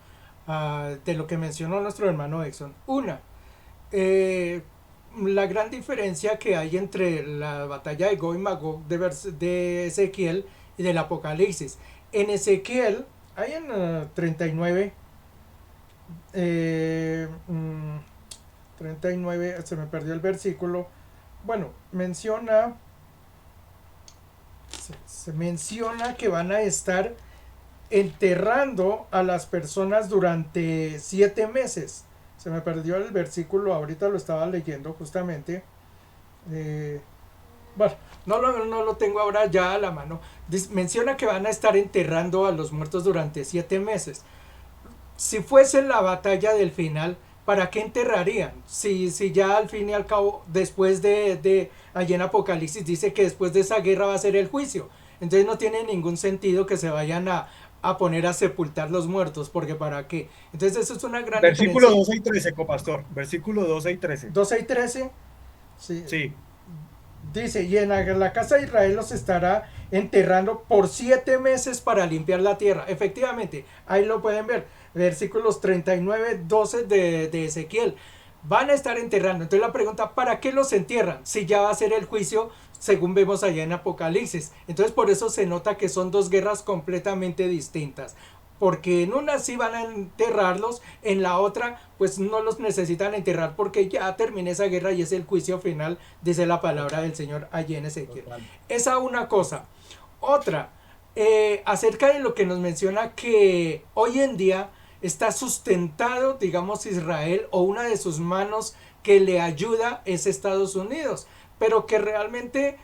de lo que mencionó nuestro hermano Exxon. Una, eh, la gran diferencia que hay entre la batalla de Gog y Magog de Ezequiel y del Apocalipsis. En Ezequiel, hay en 39, 39, se me perdió el versículo. Bueno, se menciona que van a estar enterrando a las personas durante 7 meses. Se me perdió el versículo, ahorita lo estaba leyendo justamente. Eh, bueno, no lo tengo ahora ya a la mano. Menciona que van a estar enterrando a los muertos durante 7 meses. Si fuese la batalla del final, ¿para qué enterrarían? Si ya al fin y al cabo, después allí en Apocalipsis dice que después de esa guerra va a ser el juicio. Entonces no tiene ningún sentido que se vayan a poner a sepultar los muertos, porque ¿para qué? Entonces eso es una gran Versículo diferencia. 12 y 13, copastor. Versículo 12 y 13. 12 y 13, sí, Sí. dice, y en la casa de Israel los estará enterrando por 7 meses para limpiar la tierra. Efectivamente, ahí lo pueden ver. Versículos 39, 12 de Ezequiel. Van a estar enterrando. Entonces la pregunta, ¿para qué los entierran? Si ya va a ser el juicio, según vemos allá en Apocalipsis. Entonces por eso se nota que son dos guerras completamente distintas. Porque en una sí van a enterrarlos, en la otra pues no los necesitan enterrar porque ya termina esa guerra y es el juicio final, dice la palabra del Señor allí en Ezequiel. Total. Esa una cosa. Otra, acerca de lo que nos menciona que hoy en día está sustentado, digamos, Israel, o una de sus manos que le ayuda es Estados Unidos, pero que realmente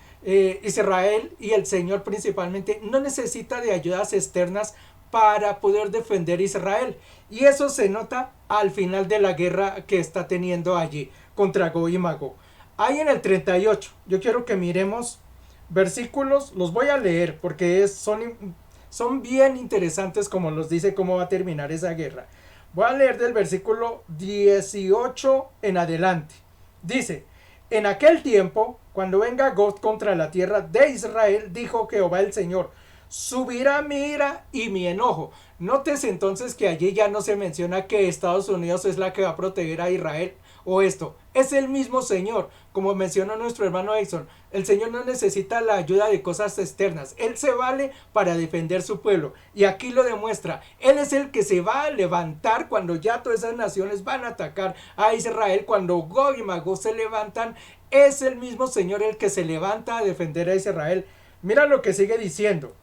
Israel y el Señor principalmente no necesita de ayudas externas para poder defender Israel. Y eso se nota al final de la guerra que está teniendo allí contra Gog y Magog. Ahí en el 38, yo quiero que miremos versículos, los voy a leer porque son bien interesantes como los dice cómo va a terminar esa guerra. Voy a leer del versículo 18 en adelante. Dice, en aquel tiempo, cuando venga Gog contra la tierra de Israel, dijo Jehová el Señor, subirá mi ira y mi enojo. Nótese entonces que allí ya no se menciona que Estados Unidos es la que va a proteger a Israel o esto. Es el mismo Señor, como mencionó nuestro hermano Exxon. El Señor no necesita la ayuda de cosas externas. Él se vale para defender su pueblo. Y aquí lo demuestra. Él es el que se va a levantar cuando ya todas esas naciones van a atacar a Israel. Cuando Gog y Magog se levantan, es el mismo Señor el que se levanta a defender a Israel. Mira lo que sigue diciendo.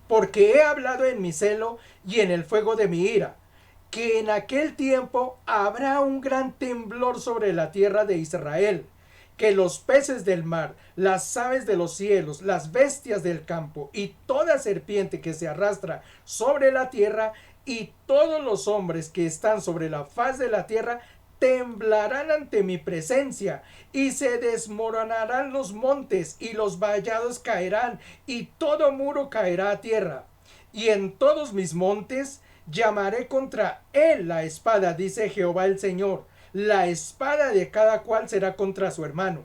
Porque he hablado en mi celo y en el fuego de mi ira, que en aquel tiempo habrá un gran temblor sobre la tierra de Israel, que los peces del mar, las aves de los cielos, las bestias del campo y toda serpiente que se arrastra sobre la tierra y todos los hombres que están sobre la faz de la tierra temblarán ante mi presencia, y se desmoronarán los montes, y los vallados caerán, y todo muro caerá a tierra. Y en todos mis montes llamaré contra él la espada, dice Jehová el Señor. La espada de cada cual será contra su hermano.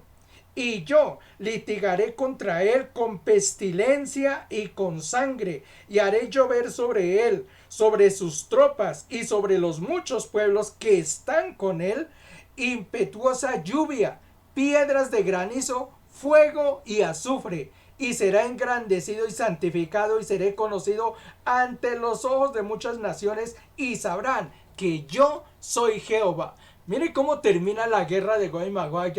Y yo litigaré contra él con pestilencia y con sangre, y haré llover sobre él, sobre sus tropas y sobre los muchos pueblos que están con él, impetuosa lluvia, piedras de granizo, fuego y azufre, y será engrandecido y santificado, y seré conocido ante los ojos de muchas naciones, y sabrán que yo soy Jehová. Mire cómo termina la guerra de Gog y Magog.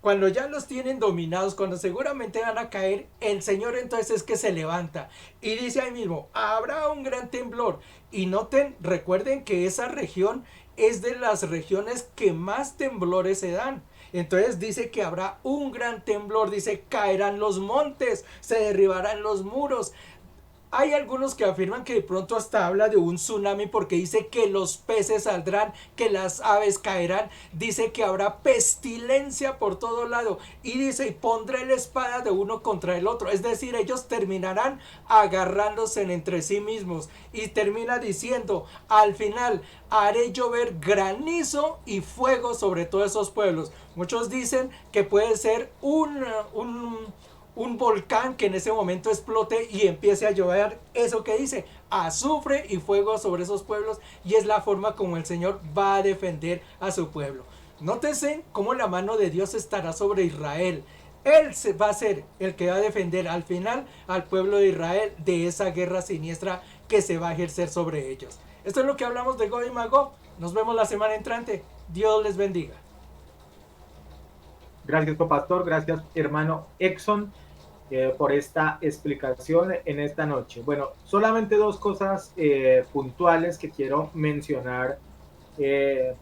Cuando ya los tienen dominados, cuando seguramente van a caer, el Señor entonces es que se levanta y dice ahí mismo, habrá un gran temblor. Y noten, recuerden que esa región es de las regiones que más temblores se dan. Entonces dice que habrá un gran temblor, dice caerán los montes, se derribarán los muros. Hay algunos que afirman que de pronto hasta habla de un tsunami porque dice que los peces saldrán, que las aves caerán, dice que habrá pestilencia por todo lado y dice, y pondré la espada de uno contra el otro, es decir, ellos terminarán agarrándose entre sí mismos y termina diciendo, al final haré llover granizo y fuego sobre todos esos pueblos. Muchos dicen que puede ser un volcán que en ese momento explote y empiece a llover eso que dice, azufre y fuego sobre esos pueblos, y es la forma como el Señor va a defender a su pueblo. Nótese cómo la mano de Dios estará sobre Israel. Él va a ser el que va a defender al final al pueblo de Israel de esa guerra siniestra que se va a ejercer sobre ellos. Esto es lo que hablamos de Gog y Magog. Nos vemos la semana entrante. Dios les bendiga. Gracias, pastor. Gracias, hermano Exxon, por esta explicación en esta noche. Bueno, solamente dos cosas puntuales que quiero mencionar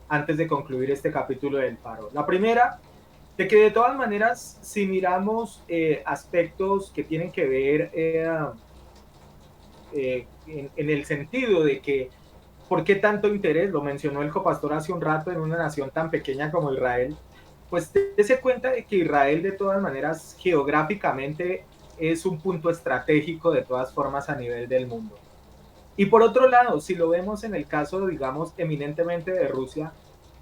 antes de concluir este capítulo del Faro. La primera, de que de todas maneras, si miramos aspectos que tienen que ver en el sentido de que ¿por qué tanto interés? Lo mencionó el copastor hace un rato, en una nación tan pequeña como Israel. Pues dése cuenta de que Israel de todas maneras geográficamente es un punto estratégico de todas formas a nivel del mundo. Y por otro lado, si lo vemos en el caso, digamos, eminentemente de Rusia,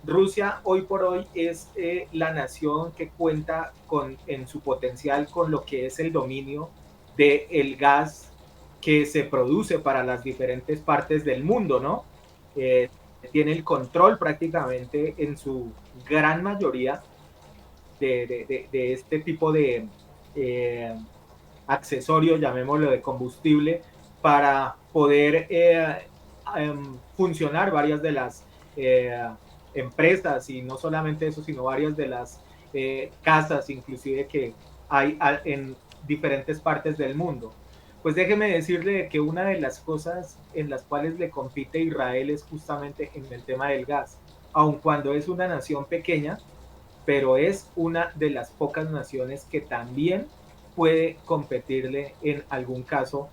Rusia hoy por hoy es la nación que cuenta en su potencial con lo que es el dominio del gas que se produce para las diferentes partes del mundo, ¿no? Tiene el control prácticamente en su gran mayoría de este tipo de accesorio, llamémoslo de combustible, para poder funcionar varias de las empresas, y no solamente eso, sino varias de las casas inclusive que hay en diferentes partes del mundo. Pues déjeme decirle que una de las cosas en las cuales le compite Israel es justamente en el tema del gas, aun cuando es una nación pequeña, pero es una de las pocas naciones que también puede competirle en algún caso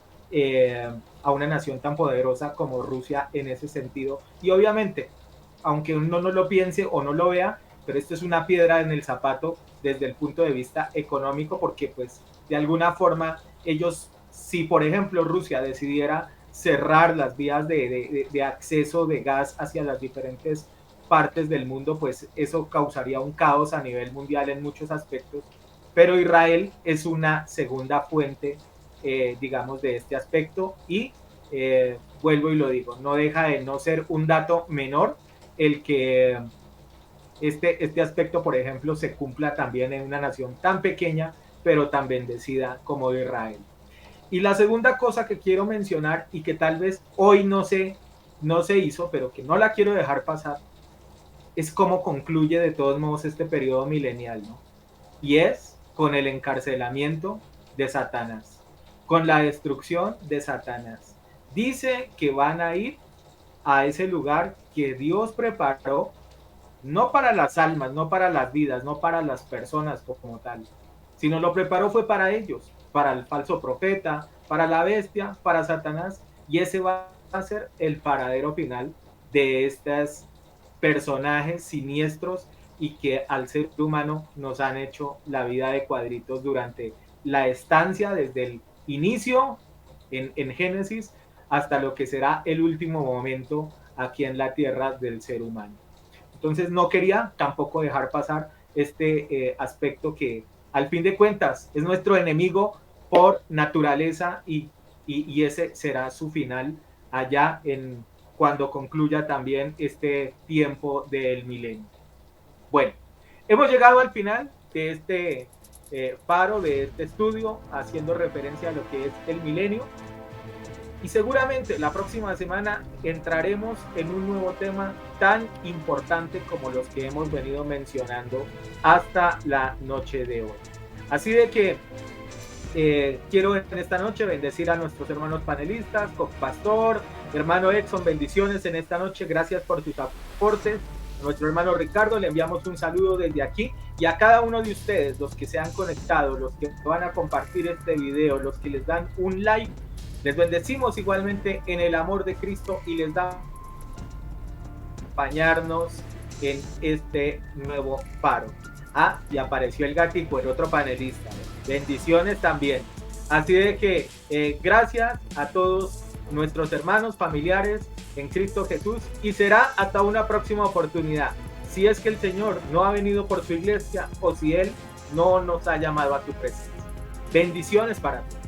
a una nación tan poderosa como Rusia en ese sentido. Y obviamente, aunque uno no lo piense o no lo vea, pero esto es una piedra en el zapato desde el punto de vista económico, porque pues de alguna forma ellos, si por ejemplo Rusia decidiera cerrar las vías de acceso de gas hacia las diferentes partes del mundo, pues eso causaría un caos a nivel mundial en muchos aspectos, pero Israel es una segunda fuente, digamos, de este aspecto, y vuelvo y lo digo, no deja de no ser un dato menor el que este aspecto, por ejemplo, se cumpla también en una nación tan pequeña, pero tan bendecida como Israel. Y la segunda cosa que quiero mencionar, y que tal vez hoy no se hizo, pero que no la quiero dejar pasar, es cómo concluye de todos modos este periodo milenial, ¿no? Y es con el encarcelamiento de Satanás, con la destrucción de Satanás. Dice que van a ir a ese lugar que Dios preparó, no para las almas, no para las vidas, no para las personas como tal, sino lo preparó fue para ellos, para el falso profeta, para la bestia, para Satanás, y ese va a ser el paradero final de estas personajes siniestros y que al ser humano nos han hecho la vida de cuadritos durante la estancia desde el inicio en Génesis hasta lo que será el último momento aquí en la tierra del ser humano. Entonces no quería tampoco dejar pasar este aspecto que al fin de cuentas es nuestro enemigo por naturaleza y ese será su final allá cuando concluya también este tiempo del milenio. Bueno, hemos llegado al final de este faro, de este estudio, haciendo referencia a lo que es el milenio. Y seguramente la próxima semana entraremos en un nuevo tema tan importante como los que hemos venido mencionando hasta la noche de hoy. Así de que quiero en esta noche bendecir a nuestros hermanos panelistas, pastor, hermano Exxon, bendiciones en esta noche, gracias por tus aportes. A nuestro hermano Ricardo le enviamos un saludo desde aquí, y a cada uno de ustedes, los que se han conectado, los que van a compartir este video, los que les dan un like, les bendecimos igualmente en el amor de Cristo y les damos acompañarnos en este nuevo faro. Ah, y apareció el gatico, el otro panelista. Bendiciones también. Así de que gracias a todos nuestros hermanos, familiares en Cristo Jesús, y será hasta una próxima oportunidad. Si es que el Señor no ha venido por su iglesia o si Él no nos ha llamado a su presencia. Bendiciones para todos.